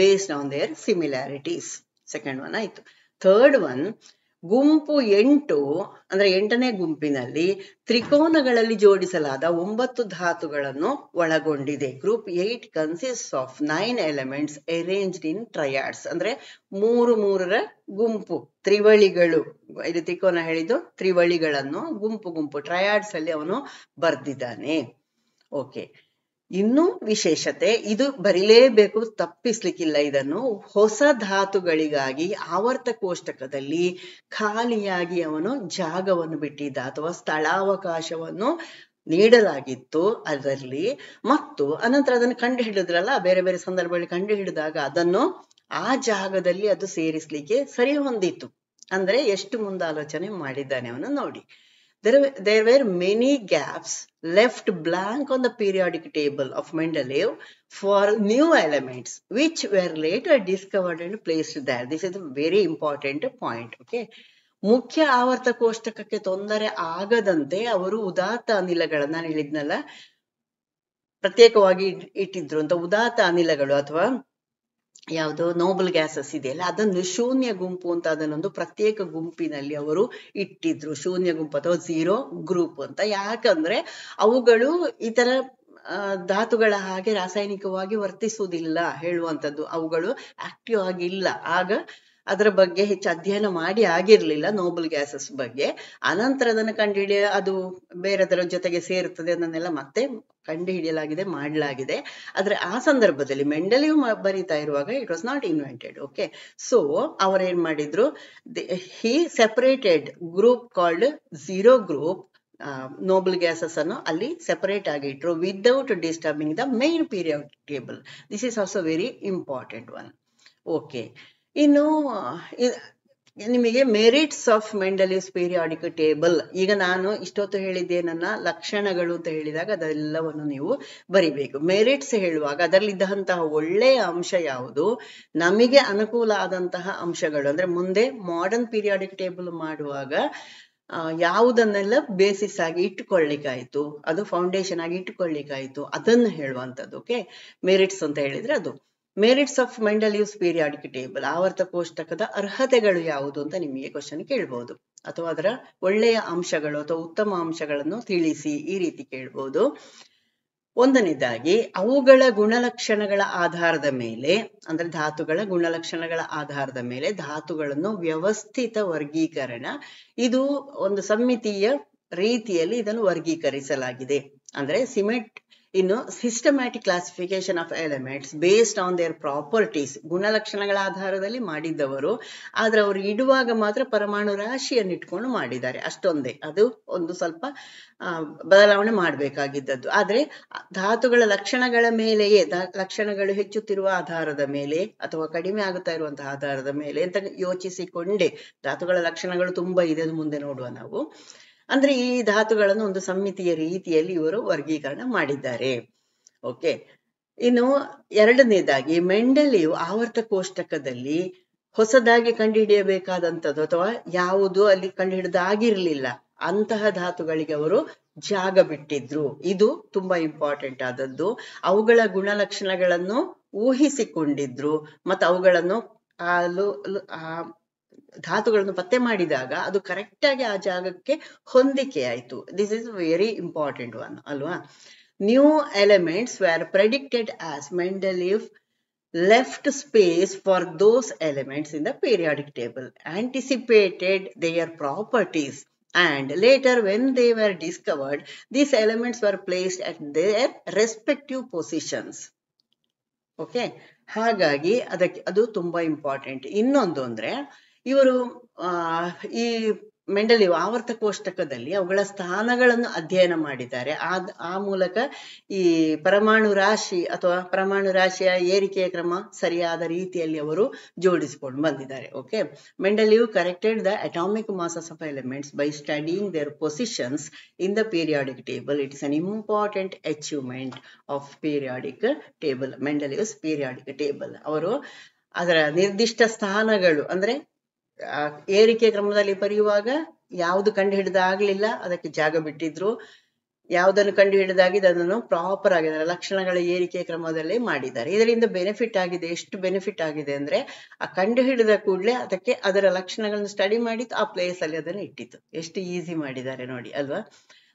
based on their similarities. Second one ಆಯ್ತು. Third one, ಗುಂಪು 8 ಅಂದ್ರೆ 8ನೇ ಗುಂಪಿನಲ್ಲಿ ತ್ರಿಕೋನಗಳಲ್ಲಿ ಜೋಡಿಸಲಾದ 9 ಧಾತುಗಳನ್ನು ಒಳಗೊಂಡಿದೆ. Group 8 consists of 9 elements arranged in triads. ಅಂದ್ರೆ 3 ಗುಂಪು, ತ್ರಿವಳಿಗಳು. ಇದು ತ್ರಿಕೋನ ಹೇಳಿದ್ದು ತ್ರಿವಳಿಗಳನ್ನು ಗುಂಪು ಟ್ರಯಾಡ್ಸ್ ಅಲ್ಲಿ ಅವನು ಬರ್ದಿದ್ದಾನೆ. ಓಕೆ, ಇನ್ನೂ ವಿಶೇಷತೆ, ಇದು ಬರಿಲೇಬೇಕು, ತಪ್ಪಿಸ್ಲಿಕ್ಕಿಲ್ಲ ಇದನ್ನು. ಹೊಸ ಧಾತುಗಳಿಗಾಗಿ ಆವರ್ತ ಕೋಷ್ಟಕದಲ್ಲಿ ಖಾಲಿಯಾಗಿ ಅವನು ಜಾಗವನ್ನು ಬಿಟ್ಟಿದ್ದ ಅಥವಾ ಸ್ಥಳಾವಕಾಶವನ್ನು ನೀಡಲಾಗಿತ್ತು ಅದರಲ್ಲಿ. ಮತ್ತು ಅನಂತರ ಅದನ್ನು ಕಂಡು ಹಿಡಿದ್ರಲ್ಲ, ಬೇರೆ ಬೇರೆ ಸಂದರ್ಭಗಳಲ್ಲಿ ಕಂಡು ಹಿಡಿದಾಗ ಅದನ್ನು ಆ ಜಾಗದಲ್ಲಿ ಅದು ಸೇರಿಸ್ಲಿಕ್ಕೆ ಸರಿ ಹೊಂದಿತ್ತು. ಅಂದ್ರೆ ಎಷ್ಟು ಮುಂದಾಲೋಚನೆ ಮಾಡಿದ್ದಾನೆ ಅವನು ನೋಡಿ. There were many gaps left blank on the periodic table of Mendeleev for new elements which were later discovered and placed there. This is a very important point. Okay, ಮುಖ್ಯ ಆವರ್ತ ಕೋಷ್ಟಕಕ್ಕೆ ತೊಂದರೆ ಆಗದಂತೆ ಅವರು ಉದಾತ್ತ ಅನಿಲಗಳನ್ನ, ನಾನು ಹೇಳಿದ್ನಲ್ಲ ಪ್ರತ್ಯೇಕವಾಗಿ ಇಟ್ಟಿದ್ರು ಅಂತ, ಉದಾತ್ತ ಅನಿಲಗಳು ಅಥವಾ ಯಾವುದು ನೋಬಲ್ ಗ್ಯಾಸಸ್ ಇದೆಯಲ್ಲ ಅದನ್ನು ಶೂನ್ಯ ಗುಂಪು ಅಂತ ಅದನ್ನೊಂದು ಪ್ರತ್ಯೇಕ ಗುಂಪಿನಲ್ಲಿ ಅವರು ಇಟ್ಟಿದ್ರು. ಶೂನ್ಯ ಗುಂಪು ಅಥವಾ 0 ಗ್ರೂಪ್ ಅಂತ. ಯಾಕಂದ್ರೆ ಅವುಗಳು ಇತರ ಧಾತುಗಳ ಹಾಗೆ ರಾಸಾಯನಿಕವಾಗಿ ವರ್ತಿಸುವುದಿಲ್ಲ ಹೇಳುವಂಥದ್ದು. ಅವುಗಳು ಆಕ್ಟಿವ್ ಆಗಿಲ್ಲ. ಆಗ ಅದರ ಬಗ್ಗೆ ಹೆಚ್ಚು ಅಧ್ಯಯನ ಮಾಡಿ ಆಗಿರ್ಲಿಲ್ಲ ನೋಬಲ್ ಗ್ಯಾಸಸ್ ಬಗ್ಗೆ. ಅನಂತರ ಅದನ್ನು ಕಂಡುಹಿಡಿಯ, ಅದು ಬೇರೆದರ ಜೊತೆಗೆ ಸೇರುತ್ತದೆ ಅದನ್ನೆಲ್ಲ ಮತ್ತೆ ಕಂಡುಹಿಡಿಯಲಾಗಿದೆ, ಮಾಡಲಾಗಿದೆ. ಆದ್ರೆ ಆ ಸಂದರ್ಭದಲ್ಲಿ ಮೆಂಡಲೀವ್ ಬರೀತಾ ಇರುವಾಗ it was not invented. Okay, so ಅವರೇನ್ ಮಾಡಿದ್ರು, he separated group called 0 group noble gases ಅನ್ನು ಅಲ್ಲಿ ಸೆಪರೇಟ್ ಆಗಿ ಇಟ್ರು without disturbing the main periodic table. This is also very important one. Okay, ಇನ್ನು ನಿಮಗೆ merits of Mendeleev's periodic table. ಈಗ ನಾನು ಇಷ್ಟೊತ್ತು ಹೇಳಿದ್ದೆ ನನ್ನ ಲಕ್ಷಣಗಳು ಅಂತ ಹೇಳಿದಾಗ ಅದೆಲ್ಲವನ್ನು ನೀವು ಬರಿಬೇಕು. ಮೆರಿಟ್ಸ್ ಹೇಳುವಾಗ ಅದರಲ್ಲಿದ್ದಂತಹ ಒಳ್ಳೆಯ ಅಂಶ ಯಾವುದು, ನಮಗೆ ಅನುಕೂಲ ಆದಂತಹ ಅಂಶಗಳು, ಅಂದ್ರೆ ಮುಂದೆ ಮಾಡರ್ನ್ ಪೀರಿಯಾಡಿಕ್ ಟೇಬಲ್ ಮಾಡುವಾಗ ಯಾವುದನ್ನೆಲ್ಲ ಬೇಸಿಸ್ ಆಗಿ ಇಟ್ಟುಕೊಳ್ಳಿಕ್ಕಾಯ್ತು, ಅದು ಫೌಂಡೇಶನ್ ಆಗಿ ಇಟ್ಟುಕೊಳ್ಳಿಕ್ಕಾಯ್ತು, ಅದನ್ನು ಹೇಳುವಂಥದ್ದು. ಓಕೆ, ಮೆರಿಟ್ಸ್ ಅಂತ ಹೇಳಿದ್ರೆ ಅದು. Merits of Mendeleev's periodic table, ಆವರ್ತ ಕೋಷ್ಟಕದ ಅರ್ಹತೆಗಳು ಯಾವುದು ಅಂತ ನಿಮಗೆ ಕ್ವಶನ್ ಕೇಳ್ಬಹುದು, ಅಥವಾ ಅದರ ಒಳ್ಳೆಯ ಅಂಶಗಳು ಅಥವಾ ಉತ್ತಮ ಅಂಶಗಳನ್ನು ತಿಳಿಸಿ, ಈ ರೀತಿ ಕೇಳ್ಬಹುದು. ಒಂದನೇದಾಗಿ, ಅವುಗಳ ಗುಣಲಕ್ಷಣಗಳ ಆಧಾರದ ಮೇಲೆ, ಅಂದ್ರೆ ಧಾತುಗಳ ಗುಣಲಕ್ಷಣಗಳ ಆಧಾರದ ಮೇಲೆ ಧಾತುಗಳನ್ನು ವ್ಯವಸ್ಥಿತ ವರ್ಗೀಕರಣ, ಇದು ಒಂದು ಸಮ್ಮಿತೀಯ ರೀತಿಯಲ್ಲಿ ಇದನ್ನು ವರ್ಗೀಕರಿಸಲಾಗಿದೆ. ಅಂದ್ರೆ ಇನ್ನು systematic classification of elements based on there properties, ಗುಣಲಕ್ಷಣಗಳ ಆಧಾರದಲ್ಲಿ ಮಾಡಿದ್ದವರು. ಆದ್ರೆ ಅವರು ಇಡುವಾಗ ಮಾತ್ರ ಪರಮಾಣು ರಾಶಿಯನ್ನು ಇಟ್ಕೊಂಡು ಮಾಡಿದ್ದಾರೆ, ಅಷ್ಟೊಂದೇ. ಅದು ಒಂದು ಸ್ವಲ್ಪ ಬದಲಾವಣೆ ಮಾಡಬೇಕಾಗಿದ್ದದ್ದು. ಆದ್ರೆ ಧಾತುಗಳ ಲಕ್ಷಣಗಳ ಮೇಲೆಯೇ, ಲಕ್ಷಣಗಳು ಹೆಚ್ಚುತ್ತಿರುವ ಆಧಾರದ ಮೇಲೆ ಅಥವಾ ಕಡಿಮೆ ಆಗುತ್ತಾ ಇರುವಂತಹ ಆಧಾರದ ಮೇಲೆ ಅಂತ ಯೋಚಿಸಿಕೊಂಡೇ, ಧಾತುಗಳ ಲಕ್ಷಣಗಳು ತುಂಬಾ ಇದೆ, ಅದು ಮುಂದೆ ನೋಡುವ ನಾವು. ಅಂದ್ರೆ ಈ ಧಾತುಗಳನ್ನು ಒಂದು ಸಮ್ಮಿತಿಯ ರೀತಿಯಲ್ಲಿ ಇವರು ವರ್ಗೀಕರಣ ಮಾಡಿದ್ದಾರೆ. ಓಕೆ. ಇನ್ನು ಎರಡನೇದಾಗಿ, ಮೆಂಡೆಲಿಯು ಆವರ್ತ ಕೋಷ್ಟಕದಲ್ಲಿ ಹೊಸದಾಗಿ ಕಂಡುಹಿಡಿಯಬೇಕಾದಂಥದ್ದು ಅಥವಾ ಯಾವುದು ಅಲ್ಲಿ ಕಂಡುಹಿಡಿದಾಗಿರ್ಲಿಲ್ಲ ಅಂತಹ ಧಾತುಗಳಿಗೆ ಅವರು ಜಾಗ ಬಿಟ್ಟಿದ್ರು. ಇದು ತುಂಬಾ ಇಂಪಾರ್ಟೆಂಟ್ ಆದದ್ದು. ಅವುಗಳ ಗುಣಲಕ್ಷಣಗಳನ್ನು ಊಹಿಸಿಕೊಂಡಿದ್ರು ಮತ್ತು ಅವುಗಳನ್ನು ಧಾತುಗಳನ್ನು ಪತ್ತೆ ಮಾಡಿದಾಗ ಅದು ಕರೆಕ್ಟ್ ಆಗಿ ಆ ಜಾಗಕ್ಕೆ ಹೊಂದಿಕೆ ಆಯ್ತು. This is very important one ಅಲ್ವಾ. New elements were predicted as Mendeleev left space for those elements in the periodic table, anticipated their properties, and later when they were discovered, these elements were placed at their respective positions. Okay. ಹಾಗಾಗಿ ಅದು ತುಂಬಾ important. ಇನ್ನೊಂದು ಅಂದ್ರೆ, ಇವರು ಈ ಮೆಂಡೆಲಿವ್ ಆವರ್ತ ಕೋಷ್ಟಕದಲ್ಲಿ ಅವುಗಳ ಸ್ಥಾನಗಳನ್ನು ಅಧ್ಯಯನ ಮಾಡಿದ್ದಾರೆ. ಆ ಮೂಲಕ ಈ ಪರಮಾಣು ರಾಶಿ ಅಥವಾ ಪರಮಾಣು ರಾಶಿಯ ಏರಿಕೆಯ ಕ್ರಮ ಸರಿಯಾದ ರೀತಿಯಲ್ಲಿ ಅವರು ಜೋಡಿಸಿಕೊಂಡು ಬಂದಿದ್ದಾರೆ. Okay. Mendeleev corrected the atomic masses of elements by studying their positions in the periodic table. It is an important achievement of periodic table, Mendeleev's periodic table. ಅವರು ಅದರ ನಿರ್ದಿಷ್ಟ ಸ್ಥಾನಗಳು ಅಂದ್ರೆ ಏರಿಕೆ ಕ್ರಮದಲ್ಲಿ ಬರೆಯುವಾಗ ಯಾವುದು ಕಂಡು ಹಿಡಿದಾಗ್ಲಿಲ್ಲ ಅದಕ್ಕೆ ಜಾಗ ಬಿಟ್ಟಿದ್ರು, ಯಾವುದನ್ನು ಕಂಡು ಹಿಡಿದಾಗಿದೆ ಅದನ್ನು ಪ್ರಾಪರ್ ಆಗಿದೆ ಲಕ್ಷಣಗಳ ಏರಿಕೆ ಕ್ರಮದಲ್ಲೇ ಮಾಡಿದ್ದಾರೆ. ಇದರಿಂದ ಬೆನಿಫಿಟ್ ಆಗಿದೆ. ಎಷ್ಟು ಬೆನಿಫಿಟ್ ಆಗಿದೆ ಅಂದ್ರೆ, ಆ ಕಂಡು ಹಿಡಿದ ಕೂಡಲೇ ಅದಕ್ಕೆ ಅದರ ಲಕ್ಷಣಗಳನ್ನು ಸ್ಟಡಿ ಮಾಡಿತ್ತು, ಆ ಪ್ಲೇಸ್ ಅಲ್ಲಿ ಅದನ್ನು ಇಟ್ಟಿತ್ತು. ಎಷ್ಟು ಈಸಿ ಮಾಡಿದ್ದಾರೆ ನೋಡಿ ಅಲ್ವಾ.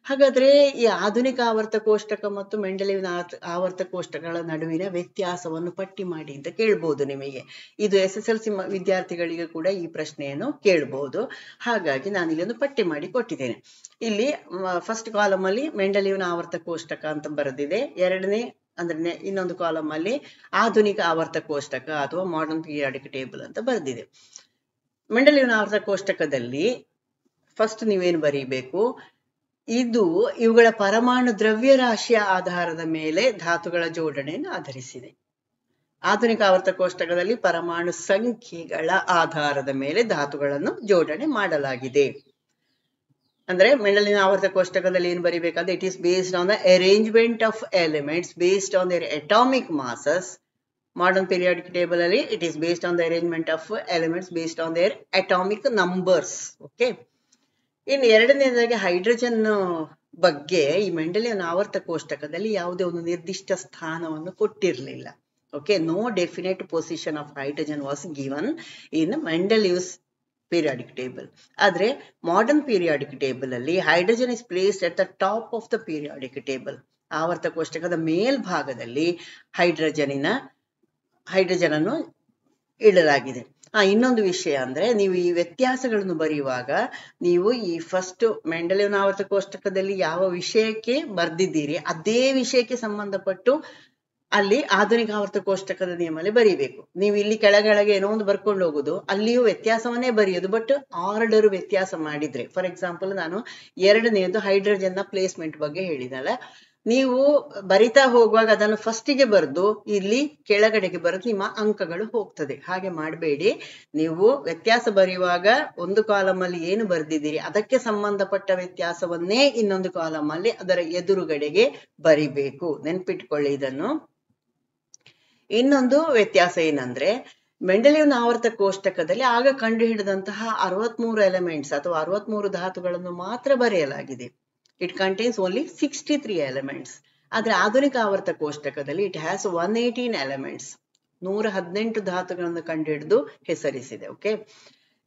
ಹಾಗಾದ್ರೆ ಈ ಆಧುನಿಕ ಆವರ್ತ ಕೋಷ್ಟಕ ಮತ್ತು ಮೆಂಡೆಲಿವ್ನ ಆವರ್ತ ಕೋಷ್ಟಕಗಳ ನಡುವಿನ ವ್ಯತ್ಯಾಸವನ್ನು ಪಟ್ಟಿ ಮಾಡಿ ಅಂತ ಕೇಳ್ಬಹುದು ನಿಮಗೆ. ಇದು SSLC ವಿದ್ಯಾರ್ಥಿಗಳಿಗೆ ಕೂಡ ಈ ಪ್ರಶ್ನೆಯನ್ನು ಕೇಳಬಹುದು. ಹಾಗಾಗಿ ನಾನು ಇಲ್ಲಿ ಒಂದು ಪಟ್ಟಿ ಮಾಡಿ ಕೊಟ್ಟಿದ್ದೇನೆ. ಇಲ್ಲಿ ಫಸ್ಟ್ ಕಾಲಮ್ ಅಲ್ಲಿ ಮೆಂಡೆಲಿವ್ನ ಆವರ್ತ ಕೋಷ್ಟಕ ಅಂತ ಬರೆದಿದೆ. ಎರಡನೇ ಅಂದ್ರೆ ಇನ್ನೊಂದು ಕಾಲಮ್ ಅಲ್ಲಿ ಆಧುನಿಕ ಆವರ್ತ ಕೋಷ್ಟಕ ಅಥವಾ ಮಾಡರ್ನ್ ಪೀರಿಯಾಡಿಕ್ ಟೇಬಲ್ ಅಂತ ಬರೆದಿದೆ. ಮೆಂಡೆಲಿವ್ನ ಆವರ್ತ ಕೋಷ್ಟಕದಲ್ಲಿ ಫಸ್ಟ್ ನೀವೇನು ಬರೀಬೇಕು, ಇದು ಇವುಗಳ ಪರಮಾಣು ದ್ರವ್ಯರಾಶಿಯ ಆಧಾರದ ಮೇಲೆ ಧಾತುಗಳ ಜೋಡಣೆಯನ್ನು ಆಧರಿಸಿದೆ. ಆಧುನಿಕ ಆವರ್ತ ಕೋಷ್ಟಕದಲ್ಲಿ ಪರಮಾಣು ಸಂಖ್ಯೆಗಳ ಆಧಾರದ ಮೇಲೆ ಧಾತುಗಳನ್ನು ಜೋಡಣೆ ಮಾಡಲಾಗಿದೆ. ಅಂದ್ರೆ ಮೆಂಡೆಲಿವ್ನ ಆವರ್ತ ಕೋಷ್ಟಕದಲ್ಲಿ ಏನು ಬರೀಬೇಕಾದ್ರೆ, it is based on the arrangement of elements based on their atomic masses. Modern periodic table ಅಲ್ಲಿ it is based on the arrangement of elements based on their atomic numbers. Okay. ಇನ್ನು ಎರಡನೇದಾಗಿ ಹೈಡ್ರೋಜನ್ ಬಗ್ಗೆ ಈ ಮೆಂಡೆಲಿವ್ನ ಆವರ್ತ ಕೋಷ್ಟಕದಲ್ಲಿ ಯಾವುದೇ ಒಂದು ನಿರ್ದಿಷ್ಟ ಸ್ಥಾನವನ್ನು ಕೊಟ್ಟಿರಲಿಲ್ಲ. Okay. No definite position of hydrogen was given in Mendeleev's periodic table. ಆದ್ರೆ ಮಾಡರ್ನ್ ಪೀರಿಯಾಡಿಕ್ ಟೇಬಲ್ ಅಲ್ಲಿ hydrogen is placed at the top of the periodic table. ಆವರ್ತ ಕೋಷ್ಟಕದ ಮೇಲ್ಭಾಗದಲ್ಲಿ ಹೈಡ್ರೋಜನ್ ಅನ್ನು ಇಡಲಾಗಿದೆ. ಇನ್ನೊಂದು ವಿಷಯ ಅಂದ್ರೆ, ನೀವು ಈ ವ್ಯತ್ಯಾಸಗಳನ್ನು ಬರೆಯುವಾಗ ನೀವು ಈ ಫಸ್ಟ್ ಮೆಂಡೆಲಿವ್ನ ಆವರ್ತ ಕೋಷ್ಟಕದಲ್ಲಿ ಯಾವ ವಿಷಯಕ್ಕೆ ಬರ್ದಿದ್ದೀರಿ ಅದೇ ವಿಷಯಕ್ಕೆ ಸಂಬಂಧಪಟ್ಟು ಅಲ್ಲಿ ಆಧುನಿಕ ಆವರ್ತ ಕೋಷ್ಟಕದ ನಿಯಮಲ್ಲಿ ಬರೀಬೇಕು. ನೀವು ಇಲ್ಲಿ ಕೆಳಗೆ ಏನೋ ಒಂದು ಬರ್ಕೊಂಡು ಹೋಗುದು, ಅಲ್ಲಿಯೂ ವ್ಯತ್ಯಾಸವನ್ನೇ ಬರೆಯೋದು, ಬಟ್ ಆರ್ಡರ್ ವ್ಯತ್ಯಾಸ ಮಾಡಿದ್ರೆ. ಫಾರ್ ಎಕ್ಸಾಂಪಲ್, ನಾನು ಎರಡನೆಯದು ಹೈಡ್ರೋಜನ್ ನ ಪ್ಲೇಸ್ಮೆಂಟ್ ಬಗ್ಗೆ ಹೇಳಿದಲ್ಲ, ನೀವು ಬರಿತಾ ಹೋಗುವಾಗ ಅದನ್ನು ಫಸ್ಟಿಗೆ ಬರೆದು ಇಲ್ಲಿ ಕೆಳಗಡೆಗೆ ಬರೆದು ನಿಮ್ಮ ಅಂಕಗಳು ಹೋಗ್ತದೆ. ಹಾಗೆ ಮಾಡಬೇಡಿ. ನೀವು ವ್ಯತ್ಯಾಸ ಬರೆಯುವಾಗ ಒಂದು ಕಾಲಮ್ ಅಲ್ಲಿ ಏನು ಬರೆದಿದ್ದೀರಿ ಅದಕ್ಕೆ ಸಂಬಂಧಪಟ್ಟ ವ್ಯತ್ಯಾಸವನ್ನೇ ಇನ್ನೊಂದು ಕಾಲಮ್ ಅಲ್ಲಿ ಅದರ ಎದುರುಗಡೆಗೆ ಬರಿಬೇಕು. ನೆನ್ಪಿಟ್ಕೊಳ್ಳಿ ಇದನ್ನು. ಇನ್ನೊಂದು ವ್ಯತ್ಯಾಸ ಏನಂದ್ರೆ, ಮೆಂಡೆಲಿವ್ನ ಆವರ್ತ ಕೋಷ್ಟಕದಲ್ಲಿ ಆಗ ಕಂಡುಹಿಡಿದಂತಹ 63 ಎಲಿಮೆಂಟ್ಸ್ ಅಥವಾ 63 ಧಾತುಗಳನ್ನು ಮಾತ್ರ ಬರೆಯಲಾಗಿದೆ. It contains only 63 elements. ಆದ್ರೆ ಆಧುನಿಕ ಆವರ್ತ ಕೋಷ್ಟಕದಲ್ಲಿ ಇಟ್ ಹ್ಯಾಸ್ 118 ಎಲಿಮೆಂಟ್ಸ್, 118 ಧಾತುಗಳನ್ನು ಕಂಡುಹಿಡಿದು ಹೆಸರಿಸಿದೆ. ಓಕೆ.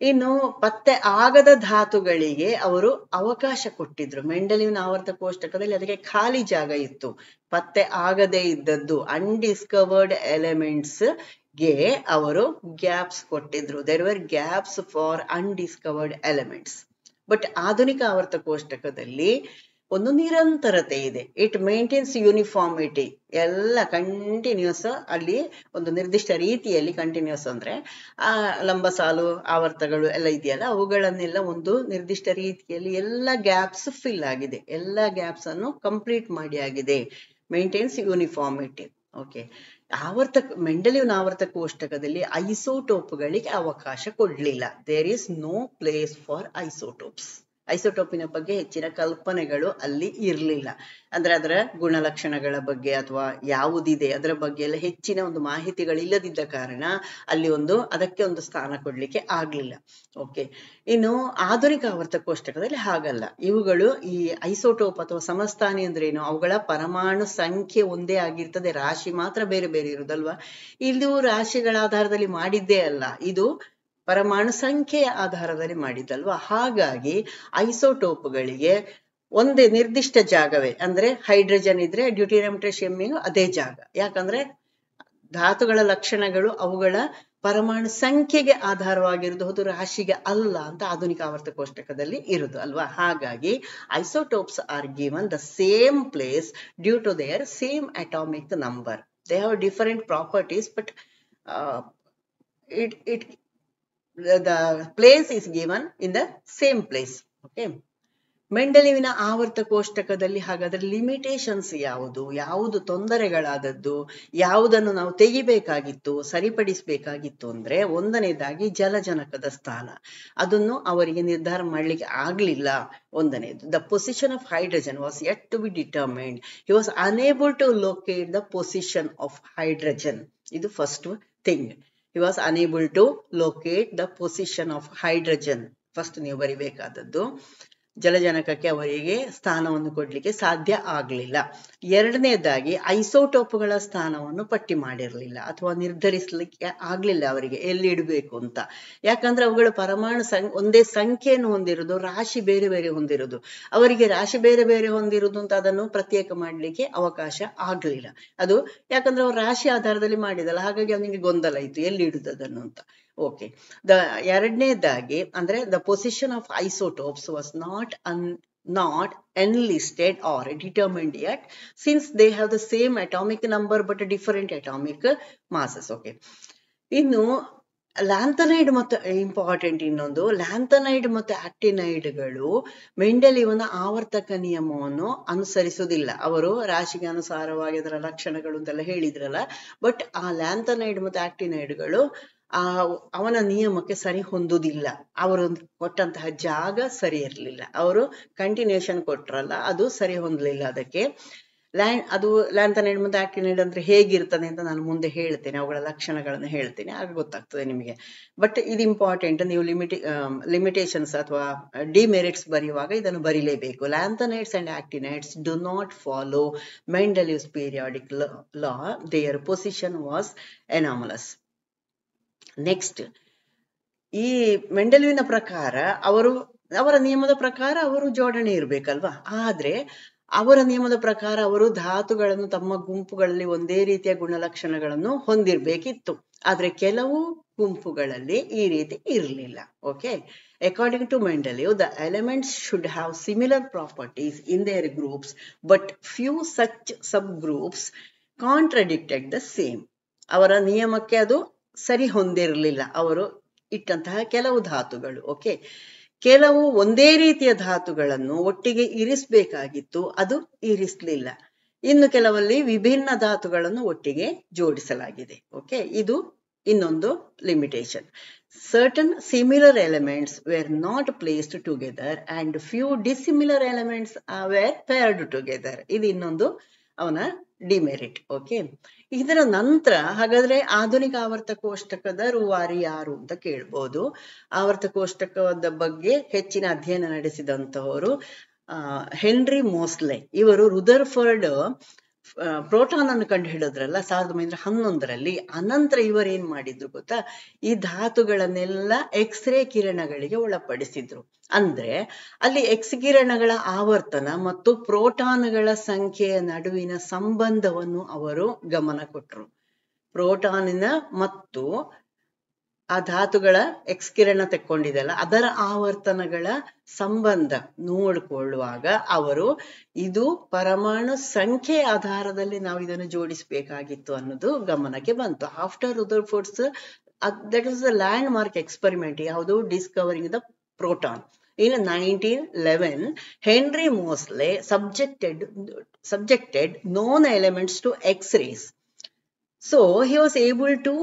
ಇನ್ನು ಪತ್ತೆ ಆಗದ ಧಾತುಗಳಿಗೆ ಅವರು ಅವಕಾಶ ಕೊಟ್ಟಿದ್ರು. ಮೆಂಡೆಲಿವ್ನ ಆವರ್ತ ಕೋಷ್ಟಕದಲ್ಲಿ ಅದಕ್ಕೆ ಖಾಲಿ ಜಾಗ ಇತ್ತು. ಪತ್ತೆ ಆಗದೇ ಇದ್ದದ್ದು ಅನ್ಡಿಸ್ಕವರ್ಡ್ ಎಲಿಮೆಂಟ್ಸ್ ಗೆ ಅವರು ಗ್ಯಾಪ್ಸ್ ಕೊಟ್ಟಿದ್ರು. There were gaps for undiscovered elements. But ಆಧುನಿಕ ಆವರ್ತ ಕೋಷ್ಟಕದಲ್ಲಿ ಒಂದು ನಿರಂತರತೆ ಇದೆ. It maintains uniformity. ಎಲ್ಲ ಕಂಟಿನ್ಯೂಸ್, ಅಲ್ಲಿ ಒಂದು ನಿರ್ದಿಷ್ಟ ರೀತಿಯಲ್ಲಿ ಕಂಟಿನ್ಯೂಸ್ ಅಂದ್ರೆ ಆ ಲಂಬ ಸಾಲು ಆವರ್ತಗಳು ಎಲ್ಲ ಇದೆಯಲ್ಲ, ಅವುಗಳನ್ನೆಲ್ಲ ಒಂದು ನಿರ್ದಿಷ್ಟ ರೀತಿಯಲ್ಲಿ ಎಲ್ಲ ಗ್ಯಾಪ್ಸ್ ಫಿಲ್ ಆಗಿದೆ, ಎಲ್ಲ ಗ್ಯಾಪ್ಸ್ ಅನ್ನು ಕಂಪ್ಲೀಟ್ ಮಾಡಿ ಆಗಿದೆ. Maintains uniformity. ಓಕೆ. ಮೆಂಡೆಲಿಯನ್ ಆವರ್ತ ಕೋಷ್ಟಕದಲ್ಲಿ ಐಸೋಟೋಪ್ಗಳಿಗೆ ಅವಕಾಶ ಕೊಡ್ಲಿಲ್ಲ. There is no place for isotopes. ಐಸೋಟೋಪಿನ ಬಗ್ಗೆ ಹೆಚ್ಚಿನ ಕಲ್ಪನೆಗಳು ಅಲ್ಲಿ ಇರಲಿಲ್ಲ. ಅಂದ್ರೆ ಅದರ ಗುಣಲಕ್ಷಣಗಳ ಬಗ್ಗೆ ಅಥವಾ ಯಾವುದಿದೆ ಅದರ ಬಗ್ಗೆ ಎಲ್ಲ ಹೆಚ್ಚಿನ ಒಂದು ಮಾಹಿತಿಗಳು ಇಲ್ಲದಿದ್ದ ಕಾರಣ ಅಲ್ಲಿ ಅದಕ್ಕೆ ಒಂದು ಸ್ಥಾನ ಕೊಡ್ಲಿಕ್ಕೆ ಆಗ್ಲಿಲ್ಲ. ಓಕೆ. ಇನ್ನು ಆಧುನಿಕ ಆವರ್ತ ಕೋಷ್ಟಕದಲ್ಲಿ ಹಾಗಲ್ಲ. ಇವುಗಳು ಈ ಐಸೋಟೋಪ್ ಅಥವಾ ಸಮಸ್ಥಾನಿ ಅಂದ್ರೆ ಏನು, ಅವುಗಳ ಪರಮಾಣು ಸಂಖ್ಯೆ ಒಂದೇ ಆಗಿರ್ತದೆ, ರಾಶಿ ಮಾತ್ರ ಬೇರೆ ಬೇರೆ ಇರುದಲ್ವಾ. ಇದು ರಾಶಿಗಳ ಆಧಾರದಲ್ಲಿ ಮಾಡಿದ್ದೇ ಅಲ್ಲ, ಇದು ಪರಮಾಣು ಸಂಖ್ಯೆಯ ಆಧಾರದಲ್ಲಿ ಮಾಡಿದ್ದಲ್ವಾ. ಹಾಗಾಗಿ ಐಸೋಟೋಪ್ಗಳಿಗೆ ಒಂದೇ ನಿರ್ದಿಷ್ಟ ಜಾಗವೇ, ಅಂದ್ರೆ ಹೈಡ್ರೋಜನ್ ಇದ್ರೆ ಡ್ಯೂಟೇರಿಯಂ ಟ್ರಿಟಿಯಂ ಅದೇ ಜಾಗ. ಯಾಕಂದ್ರೆ ಧಾತುಗಳ ಲಕ್ಷಣಗಳು ಅವುಗಳ ಪರಮಾಣು ಸಂಖ್ಯೆಗೆ ಆಧಾರವಾಗಿರುವುದು, ಹೊತ್ತು ರಾಶಿಗೆ ಅಲ್ಲ ಅಂತ ಆಧುನಿಕ ಆವರ್ತ ಕೋಷ್ಟಕದಲ್ಲಿ ಇರುದು ಅಲ್ವಾ. ಹಾಗಾಗಿ isotopes are given the same place due to their same atomic number. They have different properties, but the place is given in the same place. Okay. ಮೆಂಡೆಲಿವಿನ ಆವರ್ತ ಕೋಷ್ಟಕದಲ್ಲಿ ಹಾಗಾದ್ರೆ ಲಿಮಿಟೇಷನ್ಸ್ ಯಾವುದು ತೊಂದರೆಗಳಾದದ್ದು, ಯಾವುದನ್ನು ನಾವು ತೆಗಿಬೇಕಾಗಿತ್ತು, ಸರಿಪಡಿಸಬೇಕಾಗಿತ್ತು ಅಂದ್ರೆ, ಒಂದನೇದಾಗಿ ಜಲಜನಕದ ಸ್ಥಾನ, ಅದನ್ನು ಅವರಿಗೆ ನಿರ್ಧಾರ ಮಾಡ್ಲಿಕ್ಕೆ ಆಗ್ಲಿಲ್ಲ. ಒಂದನೇದು, the position of hydrogen was yet to be determined. He was unable to locate the position of hydrogen. ಇದು first thing. He was unable to locate the position of hydrogen. First ನೀವು ಬರಿಬೇಕಾದದ್ದು, ಜಲಜನಕಕ್ಕೆ ಅವರಿಗೆ ಸ್ಥಾನವನ್ನು ಕೊಡ್ಲಿಕ್ಕೆ ಸಾಧ್ಯ ಆಗ್ಲಿಲ್ಲ. ಎರಡನೇದಾಗಿ ಐಸೋಟೋಪ್ಗಳ ಸ್ಥಾನವನ್ನು ಪಟ್ಟಿ ಮಾಡಿರಲಿಲ್ಲ ಅಥವಾ ನಿರ್ಧರಿಸಲಿಕ್ಕೆ ಆಗ್ಲಿಲ್ಲ ಅವರಿಗೆ ಎಲ್ಲಿ ಇಡಬೇಕು ಅಂತ. ಯಾಕಂದ್ರೆ ಅವುಗಳ ಪರಮಾಣು ಒಂದೇ ಸಂಖ್ಯೆಯನ್ನು ಹೊಂದಿರುವುದು, ರಾಶಿ ಬೇರೆ ಬೇರೆ ಹೊಂದಿರುವುದು. ಅವರಿಗೆ ರಾಶಿ ಬೇರೆ ಬೇರೆ ಹೊಂದಿರುವುದು ಅಂತ ಅದನ್ನು ಪ್ರತ್ಯೇಕ ಮಾಡ್ಲಿಕ್ಕೆ ಅವಕಾಶ ಆಗ್ಲಿಲ್ಲ. ಅದು ಯಾಕಂದ್ರೆ ಅವ್ರು ರಾಶಿ ಆಧಾರದಲ್ಲಿ ಮಾಡಿದಲ್ಲ, ಹಾಗಾಗಿ ಅವನಿಗೆ ಗೊಂದಲ ಇತ್ತು ಎಲ್ಲಿ ಇಡುದು ಅದನ್ನು ಅಂತ. ಓಕೆ. ಎರಡನೇದಾಗಿ ಅಂದ್ರೆ the position of isotopes was not enlisted or determined yet, since they have the same atomic number but different atomic masses. Okay. ಇನ್ನು ಲ್ಯಾಂಥನೈಡ್ ಮತ್ತು ಇಂಪಾರ್ಟೆಂಟ್ ಇನ್ನೊಂದು, ಲ್ಯಾಂಥನೈಡ್ ಮತ್ತು ಆಕ್ಟಿನೈಡ್ಗಳು ಮೆಂಡೆಲಿಯವನ ಆವರ್ತಕ ನಿಯಮವನ್ನು ಅನುಸರಿಸುವುದಿಲ್ಲ. ಅವರು ರಾಶಿಗೆ ಅನುಸಾರವಾಗಿ ಅದರ ಲಕ್ಷಣಗಳು ಅಂತೆಲ್ಲ ಹೇಳಿದ್ರಲ್ಲ, ಬಟ್ ಆ ಲ್ಯಾಂಥನೈಡ್ ಮತ್ತು ಆಕ್ಟಿನೈಡ್ಗಳು ಅವನ ನಿಯಮಕ್ಕೆ ಸರಿ ಹೊಂದುವುದಿಲ್ಲ. ಅವರು ಕೊಟ್ಟಂತಹ ಜಾಗ ಸರಿ ಇರಲಿಲ್ಲ, ಅವರು ಕಂಟಿನ್ಯೂಷನ್ ಕೊಟ್ರಲ್ಲ, ಅದು ಸರಿ ಹೊಂದಲಿಲ್ಲ ಅದಕ್ಕೆ. ಅದು ಲ್ಯಾಂಥನೈಡ್ ಮತ್ತು ಆಕ್ಟಿನೈಡ್ ಅಂದ್ರೆ ಹೇಗಿರ್ತದೆ ಅಂತ ನಾನು ಮುಂದೆ ಹೇಳ್ತೇನೆ, ಅವುಗಳ ಲಕ್ಷಣಗಳನ್ನು ಹೇಳ್ತೇನೆ, ಆಗ ಗೊತ್ತಾಗ್ತದೆ ನಿಮಗೆ. ಬಟ್ ಇದು ಇಂಪಾರ್ಟೆಂಟ್, ನೀವು ಲಿಮಿಟೇಷನ್ಸ್ ಅಥವಾ ಡಿಮೆರಿಟ್ಸ್ ಬರೆಯುವಾಗ ಇದನ್ನು ಬರೀಲೇಬೇಕು. Lanthanides and actinides do not follow Mendeleev's periodic law. Their position was anomalous. Next, ಈ ಮೆಂಡೆಲಿವಿನ ಪ್ರಕಾರ ಅವರ ನಿಯಮದ ಪ್ರಕಾರ ಅವರು ಜೋಡಣೆ ಇರ್ಬೇಕಲ್ವಾ. ಆದ್ರೆ ಅವರ ನಿಯಮದ ಪ್ರಕಾರ ಅವರು ಧಾತುಗಳನ್ನು ತಮ್ಮ ಗುಂಪುಗಳಲ್ಲಿ ಒಂದೇ ರೀತಿಯ ಗುಣಲಕ್ಷಣಗಳನ್ನು ಹೊಂದಿರ್ಬೇಕಿತ್ತು. ಆದ್ರೆ ಕೆಲವು ಗುಂಪುಗಳಲ್ಲಿ ಈ ರೀತಿ ಇರಲಿಲ್ಲ. Okay. According to Mendeleev, the elements should have similar properties in their groups, but few such subgroups contradicted the same. ಅವರ ನಿಯಮಕ್ಕೆ ಅದು ಸರಿ ಹೊಂದಿರಲಿಲ್ಲ, ಅವರು ಇಟ್ಟಂತಹ ಕೆಲವು ಧಾತುಗಳು. ಓಕೆ. ಕೆಲವು ಒಂದೇ ರೀತಿಯ ಧಾತುಗಳನ್ನು ಒಟ್ಟಿಗೆ ಇರಿಸಬೇಕಾಗಿತ್ತು, ಅದು ಇರಿಸಲಿಲ್ಲ. ಇನ್ನು ಕೆಲವಲ್ಲಿ ವಿಭಿನ್ನ ಧಾತುಗಳನ್ನು ಒಟ್ಟಿಗೆ ಜೋಡಿಸಲಾಗಿದೆ. ಓಕೆ. ಇದು ಇನ್ನೊಂದು limitation. Certain similar elements were not placed together and few dissimilar elements were paired together. ಇದು ಇನ್ನೊಂದು ಅವನ ಡಿಮೆರಿಟ್. ಓಕೆ. ಇದರ ನಂತರ ಹಾಗಾದ್ರೆ ಆಧುನಿಕ ಆವರ್ತ ಕೋಷ್ಟಕದ ರೂವಾರಿ ಯಾರು ಅಂತ ಕೇಳ್ಬೋದು. ಆವರ್ತ ಕೋಷ್ಟಕದ ಬಗ್ಗೆ ಹೆಚ್ಚಿನ ಅಧ್ಯಯನ ನಡೆಸಿದಂತವರು ಹೆನ್ರಿ ಮೋಸ್ಲೆ. ಇವರು ರುದರ್ಫರ್ಡ್ ಪ್ರೋಟಾನ್ ಅನ್ನು ಕಂಡು ಹಿಡಿದ್ರಲ್ಲ 1911ರಲ್ಲಿ. ಅನಂತರ ಇವರು ಏನ್ ಮಾಡಿದ್ರು ಗೊತ್ತಾ, ಈ ಧಾತುಗಳನ್ನೆಲ್ಲ ಎಕ್ಸ್ರೇ ಕಿರಣಗಳಿಗೆ ಒಳಪಡಿಸಿದ್ರು. ಅಂದ್ರೆ ಅಲ್ಲಿ ಎಕ್ಸ್ ಕಿರಣಗಳ ಆವರ್ತನ ಮತ್ತು ಪ್ರೋಟಾನ್ಗಳ ಸಂಖ್ಯೆಯ ನಡುವಿನ ಸಂಬಂಧವನ್ನು ಅವರು ಗಮನ ಕೊಟ್ರು. ಪ್ರೋಟಾನಿನ ಮತ್ತು ಆ ಧಾತುಗಳ ಎಕ್ಸ್ಕಿರಣ ತೆಕ್ಕೊಂಡಿದೆಯಲ್ಲ ಅದರ ಆವರ್ತನಗಳ ಸಂಬಂಧ ನೋಡಿಕೊಳ್ಳುವಾಗ ಅವರು ಇದು ಪರಮಾಣು ಸಂಖ್ಯೆ ಆಧಾರದಲ್ಲಿ ನಾವು ಇದನ್ನು ಜೋಡಿಸಬೇಕಾಗಿತ್ತು ಅನ್ನೋದು ಗಮನಕ್ಕೆ ಬಂತು. After Rutherford's that was the landmark experiment ಯಾವುದು discovering the proton. In 1911 Henry Moseley subjected known elements to X-rays. So he was able to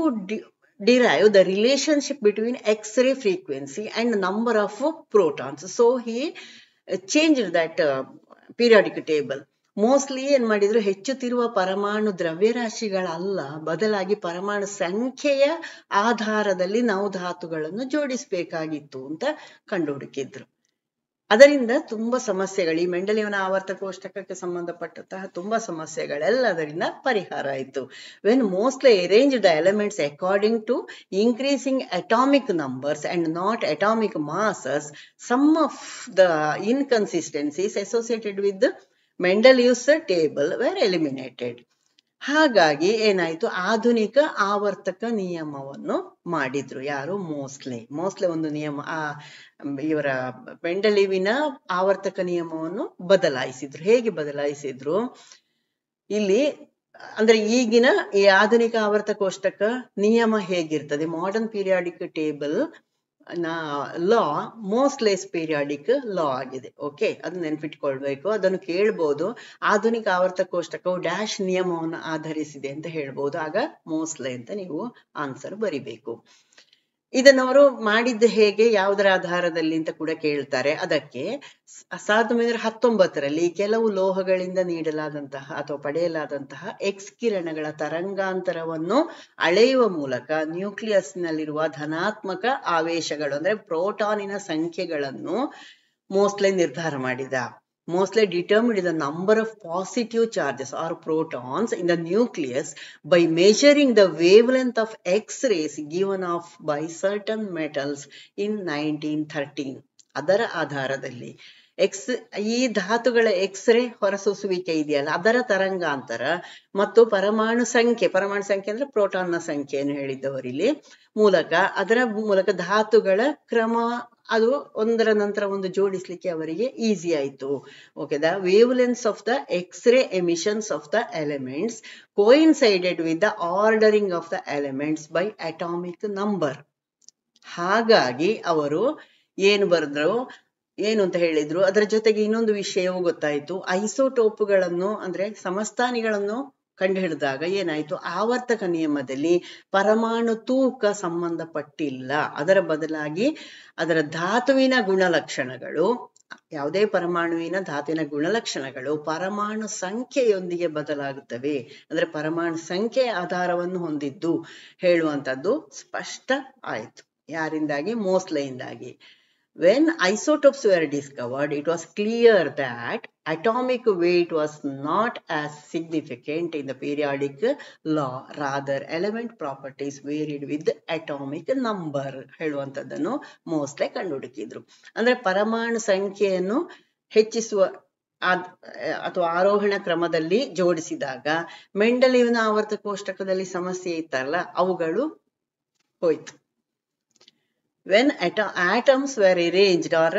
derive the relationship between X-ray frequency and number of protons. So he changed that periodic table. Mostly ಏನ್ ಮಾಡಿದ್ರು, ಹೆಚ್ಚುತ್ತಿರುವ ಪರಮಾಣು ದ್ರವ್ಯರಾಶಿಗಳಲ್ಲ, ಬದಲಾಗಿ ಪರಮಾಣು ಸಂಖ್ಯೆಯ ಆಧಾರದಲ್ಲಿ ನಾವು ಧಾತುಗಳನ್ನು ಜೋಡಿಸಬೇಕಾಗಿತ್ತು ಅಂತ ಕಂಡುಹುಡುಕಿದ್ರು. ಅದರಿಂದ ತುಂಬಾ ಸಮಸ್ಯೆಗಳು, ಈ ಮೆಂಡಲಿಯವನ ಆವರ್ತ ಕೋಷ್ಟಕಕ್ಕೆ ಸಂಬಂಧಪಟ್ಟಂತಹ ತುಂಬಾ ಸಮಸ್ಯೆಗಳೆಲ್ಲದರಿಂದ ಪರಿಹಾರ ಆಯಿತು. When mostly arrange the elements according to increasing atomic numbers and not atomic masses, some of the inconsistencies associated with Mendeleev's table were eliminated. ಹಾಗಾಗಿ ಏನಾಯ್ತು, ಆಧುನಿಕ ಆವರ್ತಕ ನಿಯಮವನ್ನು ಮಾಡಿದ್ರು. ಯಾರು? ಮೋಸ್ಟ್ಲೆ ಒಂದು ನಿಯಮ, ಇವರ ಮೆಂಡಲಿವಿನ ಆವರ್ತಕ ನಿಯಮವನ್ನು ಬದಲಾಯಿಸಿದ್ರು. ಹೇಗೆ ಬದಲಾಯಿಸಿದ್ರು? ಇಲ್ಲಿ ಅಂದ್ರೆ ಈಗಿನ ಈ ಆಧುನಿಕ ಆವರ್ತ ಕೋಷ್ಟಕ ನಿಯಮ ಹೇಗಿರ್ತದೆ, ಮಾಡರ್ನ್ ಪೀರಿಯಾಡಿಕ್ ಟೇಬಲ್ ಲಾ ಮೋಸ್ಟ್ಲೆಸ್ ಪೀರಿಯಾಡಿಕ್ ಲಾ ಆಗಿದೆ. ಓಕೆ, ಅದನ್ನ ನೆನ್ಪಿಟ್ಕೊಳ್ಬೇಕು. ಅದನ್ನು ಕೇಳ್ಬೋದು, ಆಧುನಿಕ ಆವರ್ತ ಕೋಷ್ಟಕವು ಡ್ಯಾಶ್ ನಿಯಮವನ್ನು ಆಧರಿಸಿದೆ ಅಂತ ಹೇಳ್ಬೋದು. ಆಗ ಮೋಸ್ಟ್ಲೆ ಅಂತ ನೀವು ಆನ್ಸರ್ ಬರಿಬೇಕು. ಇದನ್ನವರು ಮಾಡಿದ್ದು ಹೇಗೆ, ಯಾವುದರ ಆಧಾರದಲ್ಲಿ ಅಂತ ಕೂಡ ಕೇಳ್ತಾರೆ. ಅದಕ್ಕೆ 1919ರಲ್ಲಿ ಕೆಲವು ಲೋಹಗಳಿಂದ ನೀಡಲಾದಂತಹ ಅಥವಾ ಪಡೆಯಲಾದಂತಹ ಎಕ್ಸ್ ಕಿರಣಗಳ ತರಂಗಾಂತರವನ್ನು ಅಳೆಯುವ ಮೂಲಕ ನ್ಯೂಕ್ಲಿಯಸ್ನಲ್ಲಿರುವ ಧನಾತ್ಮಕ ಆವೇಶಗಳು ಅಂದ್ರೆ ಪ್ರೋಟಾನಿನ ಸಂಖ್ಯೆಗಳನ್ನು ಮೋಸ್ಟ್ಲೆ ನಿರ್ಧಾರ ಮಾಡಿದ. Moseley determined the number of positive charges or protons in the nucleus by measuring the wavelength of X-rays given off by certain metals in 1913. ಅದರ ಆಧಾರದಲ್ಲಿ ಈ ಧಾತುಗಳ ಎಕ್ಸ್ರೇ ಹೊರಸೂಸುವಿಕೆ ಇದೆಯಲ್ಲ, ಅದರ ತರಂಗಾಂತರ ಮತ್ತು ಪರಮಾಣು ಸಂಖ್ಯೆ ಅಂದ್ರೆ ಪ್ರೋಟಾನ್ನ ಸಂಖ್ಯೆಯನ್ನು ಹೇಳಿದ್ದವರಿಲ್ಲಿ ಅದರ ಮೂಲಕ ಧಾತುಗಳ ಕ್ರಮ ಅದು ಒಂದರ ನಂತರ ಒಂದು ಜೋಡಿಸ್ಲಿಕ್ಕೆ ಅವರಿಗೆ ಈಸಿ ಆಯ್ತು. Okay, the wavelengths of the x ray emissions of the elements coincided with the ordering of the elements by atomic number. ಹಾಗಾಗಿ ಅವರು ಏನು ಅಂತ ಹೇಳಿದ್ರು, ಅದರ ಜೊತೆಗೆ ಇನ್ನೊಂದು ವಿಷಯವೂ ಗೊತ್ತಾಯ್ತು. ಐಸೋಟೋಪ್ಗಳನ್ನು ಅಂದ್ರೆ ಸಮಸ್ಥಾನಿಗಳನ್ನು ಕಂಡುಹಿಡಿದಾಗ ಏನಾಯ್ತು, ಆವರ್ತಕ ನಿಯಮದಲ್ಲಿ ಪರಮಾಣು ತೂಕ ಸಂಬಂಧಪಟ್ಟಿಲ್ಲ. ಅದರ ಬದಲಾಗಿ ಅದರ ಧಾತುವಿನ ಗುಣಲಕ್ಷಣಗಳು, ಯಾವುದೇ ಪರಮಾಣುವಿನ ಧಾತುವಿನ ಗುಣಲಕ್ಷಣಗಳು ಪರಮಾಣು ಸಂಖ್ಯೆಯೊಂದಿಗೆ ಬದಲಾಗುತ್ತವೆ. ಅಂದ್ರೆ ಪರಮಾಣು ಸಂಖ್ಯೆಯ ಆಧಾರವನ್ನು ಹೊಂದಿದ್ದು ಹೇಳುವಂತದ್ದು ಸ್ಪಷ್ಟ ಆಯ್ತು. ಯಾರಿಂದಾಗಿ? ಮೋಸ್ಲೆಯಿಂದಾಗಿ. When isotopes were discovered, it was clear that atomic weight was not as significant in the periodic law. Rather, element properties varied with atomic number ಹೇಳುವಂಥದ್ದನ್ನು ಮೋಸ್ಟ್ಲೆ ಕಂಡುಹುಡುಕಿದ್ರು. ಅಂದ್ರೆ ಪರಮಾಣು ಸಂಖ್ಯೆಯನ್ನು ಹೆಚ್ಚಿಸುವ ಅಥವಾ ಆರೋಹಣ ಕ್ರಮದಲ್ಲಿ ಜೋಡಿಸಿದಾಗ ಮೆಂಡಲಿಯವನ ಆವರ್ತ ಕೋಷ್ಟಕದಲ್ಲಿ ಸಮಸ್ಯೆ ಇತ್ತಲ್ಲ, ಅವುಗಳು ಹೋಯ್ತು. When atoms were arranged or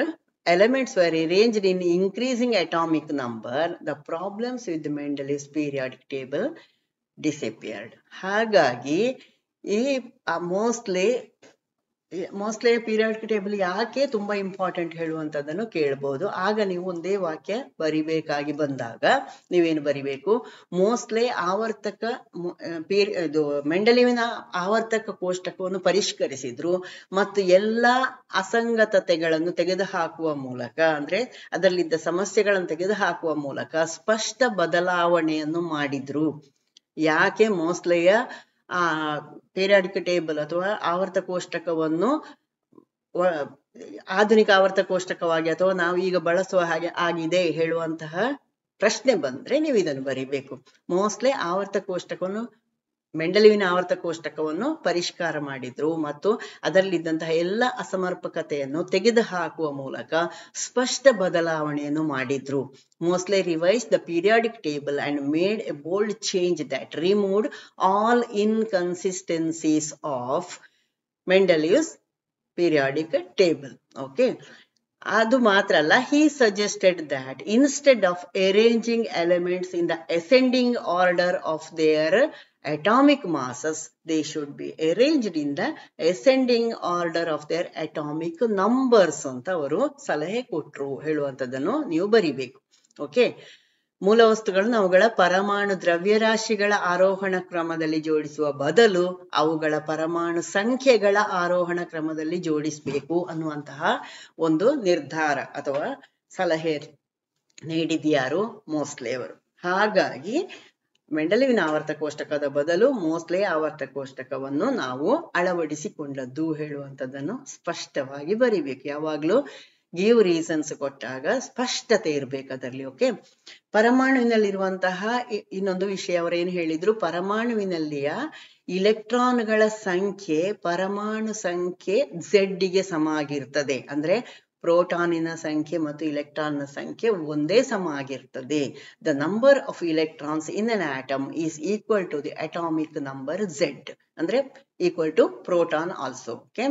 elements were arranged in increasing atomic number, the problems with the Mendeleev's periodic table disappeared. ಹಾಗಾಗಿ ಈ ಮೋಸ್ಟ್ಲೆ ಪೀರಿಯಾಡಿಕ್ ಟೇಬಲ್ ಯಾಕೆ ತುಂಬಾ ಇಂಪಾರ್ಟೆಂಟ್ ಹೇಳುವಂತದನ್ನು ಕೇಳಬಹುದು. ಆಗ ನೀವು ಒಂದೇ ವಾಕ್ಯ ಬರಿಬೇಕಾಗಿ ಬಂದಾಗ ನೀವೇನು ಬರಿಬೇಕು, ಮೋಸ್ಟ್ಲೆ ಮೆಂಡಲಿವಿನ ಆವರ್ತಕ ಕೋಷ್ಟಕವನ್ನು ಪರಿಷ್ಕರಿಸಿದ್ರು ಮತ್ತು ಎಲ್ಲಾ ಅಸಂಗತತೆಗಳನ್ನು ತೆಗೆದುಹಾಕುವ ಮೂಲಕ, ಅಂದ್ರೆ ಅದರಲ್ಲಿದ್ದ ಸಮಸ್ಯೆಗಳನ್ನು ತೆಗೆದುಹಾಕುವ ಮೂಲಕ ಸ್ಪಷ್ಟ ಬದಲಾವಣೆಯನ್ನು ಮಾಡಿದ್ರು. ಯಾಕೆ ಮೋಸ್ಟ್ಲೆಯ ಪೀರಿಯಾಡಿಕ್ ಟೇಬಲ್ ಅಥವಾ ಆವರ್ತ ಕೋಷ್ಟಕವನ್ನು ಆಧುನಿಕ ಆವರ್ತ ಕೋಷ್ಟಕವಾಗಿ ಅಥವಾ ನಾವು ಈಗ ಬಳಸುವ ಹಾಗೆ ಆಗಿದೆ ಹೇಳುವಂತಹ ಪ್ರಶ್ನೆ ಬಂದ್ರೆ ನೀವು ಇದನ್ನು ಬರಿಬೇಕು. ಮೋಸ್ಟ್ಲೆ ಆವರ್ತ ಕೋಷ್ಟಕವನ್ನು ಮೆಂಡಲಿವಿನ ಆವರ್ತ ಕೋಷ್ಟಕವನ್ನು ಪರಿಷ್ಕಾರ ಮಾಡಿದ್ರು ಮತ್ತು ಅದರಲ್ಲಿದ್ದಂತಹ ಎಲ್ಲ ಅಸಮರ್ಪಕತೆಯನ್ನು ತೆಗೆದುಹಾಕುವ ಮೂಲಕ ಸ್ಪಷ್ಟ ಬದಲಾವಣೆಯನ್ನು ಮಾಡಿದ್ರು. Moseley revised the periodic table and made a bold change that removed all inconsistencies of ಮೆಂಡಲಿಯಸ್ periodic table. Okay. ಅದು ಮಾತ್ರ ಅಲ್ಲ, he suggested that instead of arranging elements in the ascending order of their atomic masses, they should be arranged in the ascending order of their atomic numbers ಅಂತ ಅವರು ಸಲಹೆ ಕೊಟ್ರು. ಹೇಳುವಂಥದ್ದನ್ನು ನೀವು ಬರಿಬೇಕು. Okay. ಮೂಲ ವಸ್ತುಗಳನ್ನು ಅವುಗಳ ಪರಮಾಣು ದ್ರವ್ಯರಾಶಿಗಳ ಆರೋಹಣ ಕ್ರಮದಲ್ಲಿ ಜೋಡಿಸುವ ಬದಲು ಅವುಗಳ ಪರಮಾಣು ಸಂಖ್ಯೆಗಳ ಆರೋಹಣ ಕ್ರಮದಲ್ಲಿ ಜೋಡಿಸಬೇಕು ಅನ್ನುವಂತಹ ಒಂದು ನಿರ್ಧಾರ ಅಥವಾ ಸಲಹೆ ನೀಡಿದ್ಯಾರು? ಮೋಸ್ಲೆ ಅವರು. ಹಾಗಾಗಿ ಮೆಂಡಲಿವಿನ ಆವರ್ತ ಕೋಷ್ಟಕದ ಬದಲು ಮೋಸ್ಲೆ ಆವರ್ತ ಕೋಷ್ಟಕವನ್ನು ನಾವು ಅಳವಡಿಸಿಕೊಂಡದ್ದು ಹೇಳುವಂಥದ್ದನ್ನು ಸ್ಪಷ್ಟವಾಗಿ ಬರಿಬೇಕು. ಯಾವಾಗ್ಲೂ ಗಿವ್ ರೀಸನ್ಸ್ ಕೊಟ್ಟಾಗ ಸ್ಪಷ್ಟತೆ ಇರ್ಬೇಕು ಅದರಲ್ಲಿ. ಓಕೆ. ಪರಮಾಣುವಿನಲ್ಲಿರುವಂತಹ ಇನ್ನೊಂದು ವಿಷಯ ಅವರೇನು ಹೇಳಿದ್ರು, ಪರಮಾಣುವಿನಲ್ಲಿಯ ಇಲೆಕ್ಟ್ರಾನ್ಗಳ ಸಂಖ್ಯೆ ಪರಮಾಣು ಸಂಖ್ಯೆ ಝೆಡ್ಗೆ ಸಮ ಆಗಿರ್ತದೆ. ಅಂದ್ರೆ ಪ್ರೋಟಾನಿನ ಸಂಖ್ಯೆ ಮತ್ತು ಇಲೆಕ್ಟ್ರಾನ್ನ ಸಂಖ್ಯೆ ಒಂದೇ ಸಮ ಆಗಿರ್ತದೆ. The number of electrons in an atom is equal to the atomic number Z, ಅಂದ್ರೆ equal to proton also. Okay.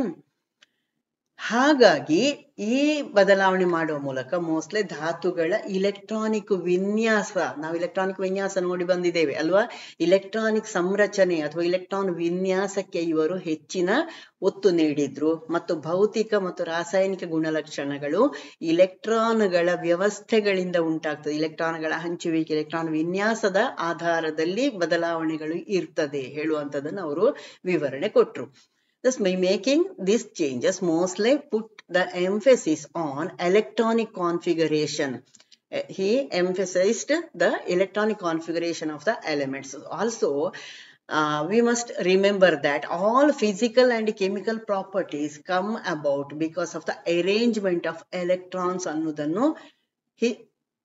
ಹಾಗಾಗಿ ಈ ಬದಲಾವಣೆ ಮಾಡುವ ಮೂಲಕ ಮೋಸ್ಲೆ ಧಾತುಗಳ ಇಲೆಕ್ಟ್ರಾನಿಕ್ ವಿನ್ಯಾಸ, ನಾವು ಇಲೆಕ್ಟ್ರಾನಿಕ್ ವಿನ್ಯಾಸ ನೋಡಿ ಬಂದಿದ್ದೇವೆ ಅಲ್ವಾ, ಇಲೆಕ್ಟ್ರಾನಿಕ್ ಸಂರಚನೆ ಅಥವಾ ಇಲೆಕ್ಟ್ರಾನ್ ವಿನ್ಯಾಸಕ್ಕೆ ಇವರು ಹೆಚ್ಚಿನ ಒತ್ತು ನೀಡಿದ್ರು. ಮತ್ತು ಭೌತಿಕ ಮತ್ತು ರಾಸಾಯನಿಕ ಗುಣಲಕ್ಷಣಗಳು ಇಲೆಕ್ಟ್ರಾನ್ಗಳ ವ್ಯವಸ್ಥೆಗಳಿಂದ ಉಂಟಾಗ್ತದೆ. ಇಲೆಕ್ಟ್ರಾನ್ಗಳ ಹಂಚುವಿಕೆ, ಎಲೆಕ್ಟ್ರಾನ್ ವಿನ್ಯಾಸದ ಆಧಾರದಲ್ಲಿ ಬದಲಾವಣೆಗಳು ಇರ್ತದೆ ಹೇಳುವಂಥದ್ದನ್ನು ಅವರು ವಿವರಣೆ ಕೊಟ್ರು. Thus, by making these changes, Mosley put the emphasis on electronic configuration. He emphasized the electronic configuration of the elements. Also, we must remember that all physical and chemical properties come about because of the arrangement of electrons ಅನ್ನೋದನ್ನು he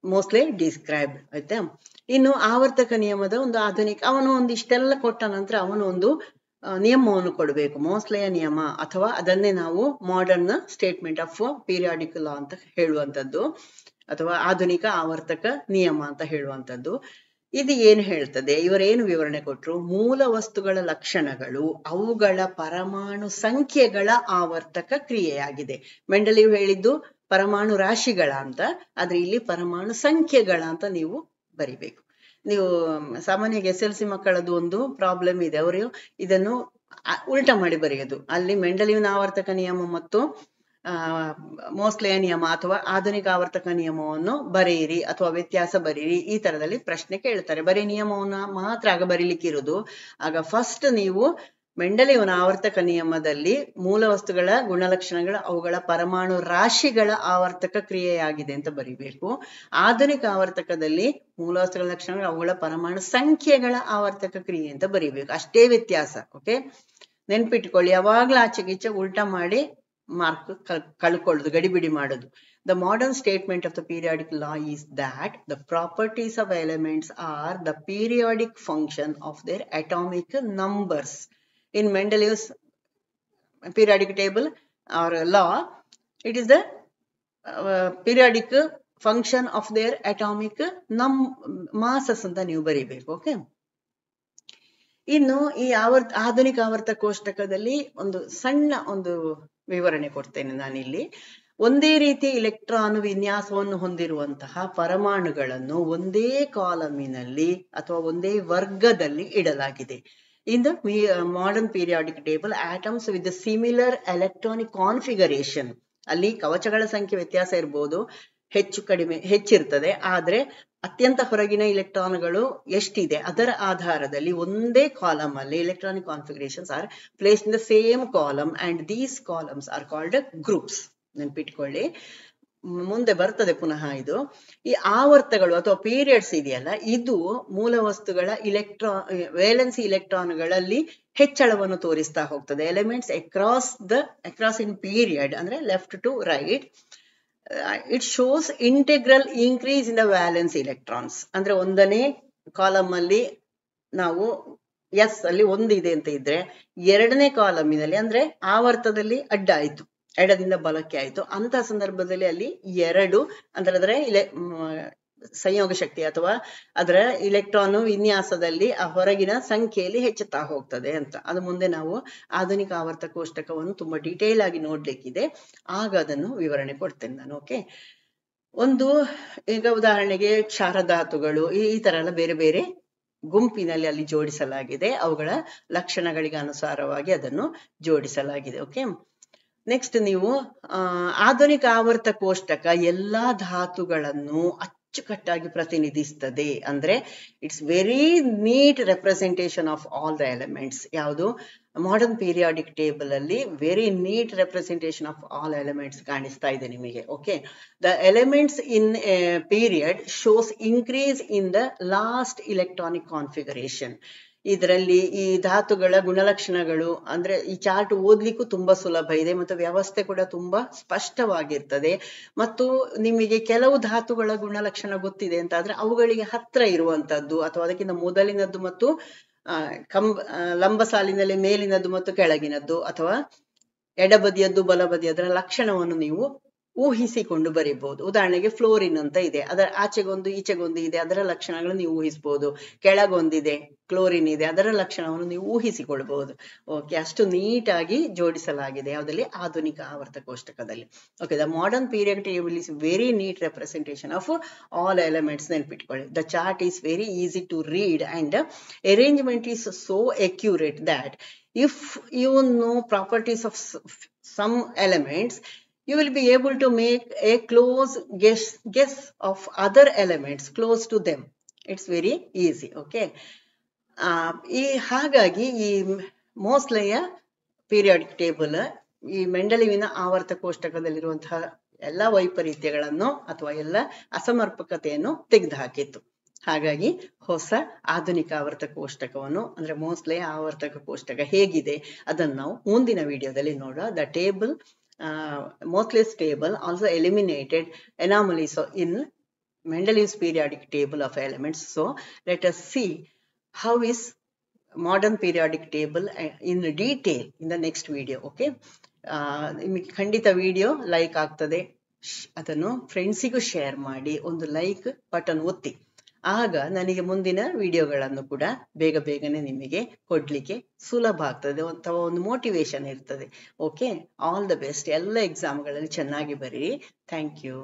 Mosley described. ಆಯ್ತಾ. ಇನ್ನು ಆವರ್ತಕ ನಿಯಮದ ಒಂದು ಆಧುನಿಕ, ಅವನು ಒಂದು ಇಷ್ಟೆಲ್ಲ ಕೊಟ್ಟ ನಂತರ ಅವನು ಒಂದು ನಿಯಮವನ್ನು ಕೊಡಬೇಕು, ಮೋಸ್ಲೆಯ ನಿಯಮ, ಅಥವಾ ಅದನ್ನೇ ನಾವು ಮಾಡರ್ನ್ ಸ್ಟೇಟ್ಮೆಂಟ್ ಆಫ್ ಪೀರಿಯಾಡಿಕ್ ಲಾ ಅಂತ ಹೇಳುವಂಥದ್ದು, ಅಥವಾ ಆಧುನಿಕ ಆವರ್ತಕ ನಿಯಮ ಅಂತ ಹೇಳುವಂಥದ್ದು. ಇದು ಏನು ಹೇಳ್ತದೆ, ಇವರೇನು ವಿವರಣೆ ಕೊಟ್ರು, ಮೂಲ ವಸ್ತುಗಳ ಲಕ್ಷಣಗಳು ಅವುಗಳ ಪರಮಾಣು ಸಂಖ್ಯೆಗಳ ಆವರ್ತಕ ಕ್ರಿಯೆಯಾಗಿದೆ. ಮೆಂಡಲೀವ್ ಹೇಳಿದ್ದು ಪರಮಾಣು ರಾಶಿಗಳ ಅಂತ, ಆದ್ರೆ ಇಲ್ಲಿ ಪರಮಾಣು ಸಂಖ್ಯೆಗಳ ಅಂತ ನೀವು ಬರಿಬೇಕು. ನೀವು ಸಾಮಾನ್ಯವಾಗಿ SLC ಮಕ್ಕಳದ್ದು ಒಂದು ಪ್ರಾಬ್ಲಮ್ ಇದೆ, ಅವರು ಇದನ್ನು ಉಲ್ಟಾ ಮಾಡಿ ಬರೆಯೋದು. ಅಲ್ಲಿ ಮೆಂಡಲಿವಿನ ಆವರ್ತಕ ನಿಯಮ ಮತ್ತು ಮೋಸ್ಲೆಯ ನಿಯಮ ಅಥವಾ ಆಧುನಿಕ ಆವರ್ತಕ ನಿಯಮವನ್ನು ಬರೆಯಿರಿ ಅಥವಾ ವ್ಯತ್ಯಾಸ ಬರೀರಿ, ಈ ತರದಲ್ಲಿ ಪ್ರಶ್ನೆ ಕೇಳ್ತಾರೆ. ಬರೀ ನಿಯಮವನ್ನ ಮಾತ್ರ ಆಗ ಬರೀಲಿಕ್ಕಿರೋದು. ಆಗ ಫಸ್ಟ್ ನೀವು ಮೆಂಡಲಿವನ ಆವರ್ತಕ ನಿಯಮದಲ್ಲಿ ಮೂಲ ವಸ್ತುಗಳ ಗುಣಲಕ್ಷಣಗಳು ಅವುಗಳ ಪರಮಾಣು ರಾಶಿಗಳ ಆವರ್ತಕ ಕ್ರಿಯೆಯಾಗಿದೆ ಅಂತ ಬರಿಬೇಕು. ಆಧುನಿಕ ಆವರ್ತಕದಲ್ಲಿ ಮೂಲ ವಸ್ತುಗಳ ಲಕ್ಷಣಗಳು ಅವುಗಳ ಪರಮಾಣು ಸಂಖ್ಯೆಗಳ ಆವರ್ತಕ ಕ್ರಿಯೆ ಅಂತ ಬರಿಬೇಕು. ಅಷ್ಟೇ ವ್ಯತ್ಯಾಸ. ಓಕೆ, ನೆನ್ಪಿಟ್ಕೊಳ್ಳಿ. ಯಾವಾಗ್ಲೂ ಆಚೆಗೀಚೆ ಉಲ್ಟಾ ಮಾಡಿ ಮಾರ್ಕ್ ಕಳ್ಕೊಳ್ಳೋದು, ಗಡಿಬಿಡಿ ಮಾಡೋದು. The modern statement of the periodic law is that the properties of elements are the periodic function of their atomic numbers. In Mendeleev's periodic table or law, it is the periodic function of their atomic masses anta ನೀವು ಬರಿಬೇಕು. Okay, ಇನ್ನು ಈ ಆಧುನಿಕ ಆವರ್ತ ಕೋಷ್ಟಕದಲ್ಲಿ ಒಂದು ಸಣ್ಣ ಒಂದು ವಿವರಣೆ ಕೊಡ್ತೇನೆ ನಾನಿಲ್ಲಿ. ಒಂದೇ ರೀತಿ ಇಲೆಕ್ಟ್ರಾನ್ ವಿನ್ಯಾಸವನ್ನು ಹೊಂದಿರುವಂತಹ ಪರಮಾಣುಗಳನ್ನು ಒಂದೇ ಕಾಲಮಿನಲ್ಲಿ ಅಥವಾ ಒಂದೇ ವರ್ಗದಲ್ಲಿ ಇಡಲಾಗಿದೆ. In the modern periodic table, atoms with the similar electronic configuration, ಅಲ್ಲಿ ಕವಚಗಳ ಸಂಖ್ಯೆ ವ್ಯತ್ಯಾಸ ಇರಬಹುದು, ಹೆಚ್ಚು ಕಡಿಮೆ ಹೆಚ್ಚಿರ್ತದೆ, ಆದ್ರೆ ಅತ್ಯಂತ ಹೊರಗಿನ ಇಲೆಕ್ಟ್ರಾನ್ಗಳು ಎಷ್ಟಿದೆ ಅದರ ಆಧಾರದಲ್ಲಿ ಒಂದೇ ಕಾಲಮ್ ಅಲ್ಲಿ electronic configurations are placed in the same column and these columns are called groups. ನೆನ್ಪಿಟ್ಕೊಳ್ಳಿ, ಮುಂದೆ ಬರ್ತದೆ ಪುನಃ ಇದು. ಈ ಆವರ್ತಗಳು ಅಥವಾ ಪೀರಿಯಡ್ಸ್ ಇದೆಯಲ್ಲ, ಇದು ಮೂಲ ವಸ್ತುಗಳ ವೇಲೆನ್ಸಿ ಇಲೆಕ್ಟ್ರಾನ್ಗಳಲ್ಲಿ ಹೆಚ್ಚಳವನ್ನು ತೋರಿಸ್ತಾ ಹೋಗ್ತದೆ. ಎಲಿಮೆಂಟ್ಸ್ ಅಕ್ರಾಸ್ ಇನ್ ಪೀರಿಯಡ್ ಅಂದ್ರೆ left to right, it shows integral increase in the valence electrons. ಅಂದ್ರೆ ಒಂದನೇ ಕಾಲಮ್ ಅಲ್ಲಿ ನಾವು ಎಸ್ ಅಲ್ಲಿ ಒಂದಿದೆ ಅಂತ ಇದ್ರೆ, ಎರಡನೇ ಕಾಲಮಿನಲ್ಲಿ ಅಂದ್ರೆ ಆವರ್ತದಲ್ಲಿ ಅಡ್ಡ ಆಯ್ತು, ಎಡದಿಂದ ಬಲಕ್ಕೆ ಆಯ್ತು, ಅಂತ ಸಂದರ್ಭದಲ್ಲಿ ಅಲ್ಲಿ ಎರಡು ಅಂದ್ರೆ ಸಂಯೋಗ ಶಕ್ತಿ ಅಥವಾ ಅದರ ಇಲೆಕ್ಟ್ರಾನ್ ವಿನ್ಯಾಸದಲ್ಲಿ ಆ ಹೊರಗಿನ ಸಂಖ್ಯೆಯಲ್ಲಿ ಹೆಚ್ಚುತ್ತಾ ಹೋಗ್ತದೆ ಅಂತ. ಅದು ಮುಂದೆ ನಾವು ಆಧುನಿಕ ಆವರ್ತ ಕೋಷ್ಟಕವನ್ನು ತುಂಬಾ ಡೀಟೇಲ್ ಆಗಿ ನೋಡ್ಲಿಕ್ಕಿದೆ, ಆಗ ಅದನ್ನು ವಿವರಣೆ ಕೊಡ್ತೇನೆ ನಾನು. ಓಕೆ, ಒಂದು ಈಗ ಉದಾಹರಣೆಗೆ ಕ್ಷಾರಧಾತುಗಳು ಈ ತರ ಎಲ್ಲ ಬೇರೆ ಬೇರೆ ಗುಂಪಿನಲ್ಲಿ ಅಲ್ಲಿ ಜೋಡಿಸಲಾಗಿದೆ, ಅವುಗಳ ಲಕ್ಷಣಗಳಿಗೆ ಅನುಸಾರವಾಗಿ ಅದನ್ನು ಜೋಡಿಸಲಾಗಿದೆ. ಓಕೆ, ನೆಕ್ಸ್ಟ್ ನೀವು ಆಧುನಿಕ ಆವರ್ತ ಕೋಷ್ಟಕ ಎಲ್ಲಾ ಧಾತುಗಳನ್ನು ಅಚ್ಚುಕಟ್ಟಾಗಿ ಪ್ರತಿನಿಧಿಸ್ತದೆ. ಅಂದ್ರೆ it's very neat representation of all the elements. ಯಾವುದು ಮಾಡರ್ನ್ ಪೀರಿಯಾಡಿಕ್ ಟೇಬಲ್ ಅಲ್ಲಿ very neat representation of all elements ಕಾಣಿಸ್ತಾ ಇದೆ ನಿಮಗೆ. Okay, the elements in period shows increase in the last electronic configuration. ಇದರಲ್ಲಿ ಈ ಧಾತುಗಳ ಗುಣಲಕ್ಷಣಗಳು ಅಂದ್ರೆ ಈ ಚಾರ್ಟ್ ಓದ್ಲಿಕ್ಕೂ ತುಂಬಾ ಸುಲಭ ಇದೆ ಮತ್ತು ವ್ಯವಸ್ಥೆ ಕೂಡ ತುಂಬಾ ಸ್ಪಷ್ಟವಾಗಿರ್ತದೆ. ಮತ್ತು ನಿಮಗೆ ಕೆಲವು ಧಾತುಗಳ ಗುಣಲಕ್ಷಣ ಗೊತ್ತಿದೆ ಅಂತ ಆದ್ರೆ ಅವುಗಳಿಗೆ ಹತ್ರ ಇರುವಂತದ್ದು ಅಥವಾ ಅದಕ್ಕಿಂತ ಮೊದಲಿನದ್ದು ಮತ್ತು ಲಂಬ ಸಾಲಿನಲ್ಲಿ ಮೇಲಿನದ್ದು ಮತ್ತು ಕೆಳಗಿನದ್ದು ಅಥವಾ ಎಡಬದಿಯದ್ದು ಬಲಬದಿಯದರ ಲಕ್ಷಣವನ್ನು ನೀವು ಊಹಿಸಿಕೊಂಡು ಬರೀಬಹುದು. ಉದಾಹರಣೆಗೆ ಫ್ಲೋರಿನ್ ಅಂತ ಇದೆ, ಅದರ ಆಚೆಗೊಂದು ಈಚೆಗೊಂದು ಇದೆ, ಅದರ ಲಕ್ಷಣಗಳನ್ನು ನೀವು ಊಹಿಸಬಹುದು. ಕೆಳಗೊಂದಿದೆ ಕ್ಲೋರಿನ್ ಇದೆ, ಅದರ ಲಕ್ಷಣವನ್ನು ನೀವು ಊಹಿಸಿಕೊಳ್ಬಹುದು. ಓಕೆ, ಅಷ್ಟು ನೀಟಾಗಿ ಜೋಡಿಸಲಾಗಿದೆ ಯಾವುದಲ್ಲಿ ಆಧುನಿಕ ಆವರ್ತ ಕೋಷ್ಟಕದಲ್ಲಿ. Okay, the modern period table is very neat representation of all elements. ನೆನ್ಪಿಟ್ಕೊಳ್ಳಿ, the chart is very easy to read and arrangement is so accurate that if you know properties of some elements, you will be able to make a close guess of other elements close to them. It's very easy. Okay, ಹಾಗಾಗಿ ಈ ಮೋಸ್ಲೆಯ periodic table ಈ ಮೆಂಡಲಿವಿನ ಆವರ್ತ ಕೋಷ್ಟಕದಲ್ಲಿರುವಂತಹ ಎಲ್ಲ ವೈಪರೀತ್ಯಗಳನ್ನು ಅಥವಾ ಎಲ್ಲ ಅಸಮರ್ಪಕತೆಯನ್ನು ತೆಗೆದುಹಾಕಿತ್ತು. ಹಾಗಾಗಿ ಹೊಸ ಆಧುನಿಕ ಆವರ್ತ ಕೋಷ್ಟಕವನ್ನು ಅಂದ್ರೆ ಮೋಸ್ಲೆಯ ಆವರ್ತಕ ಕೋಷ್ಟಕ ಹೇಗಿದೆ ಅದನ್ನು ನಾವು ಮುಂದಿನ ವಿಡಿಯೋದಲ್ಲಿ ನೋಡುವ. The table Moseley's table also eliminated anomalies in Mendeleev's periodic table of elements. So let us see how is modern periodic table in detail in the next video. Okay, ನಿಮಗೆ ಖಂಡಿತ ವಿಡಿಯೋ ಲೈಕ್ ಆಗ್ತದೆ, ಅದನ್ನು ಫ್ರೆಂಡ್ಸಿಗೂ share ಮಾಡಿ, ಒಂದು like button ಒತ್ತಿ. ಆಗ ನನಗೆ ಮುಂದಿನ ವಿಡಿಯೋಗಳನ್ನು ಕೂಡ ಬೇಗನೆ ನಿಮಗೆ ಕೊಡ್ಲಿಕ್ಕೆ ಸುಲಭ ಆಗ್ತದೆ ಅಥವಾ ಒಂದು ಮೋಟಿವೇಶನ್ ಇರ್ತದೆ. Okay, all the best. ಎಲ್ಲ ಎಕ್ಸಾಮ್ಗಳಲ್ಲಿ ಚೆನ್ನಾಗಿ ಬರೀರಿ. Thank you.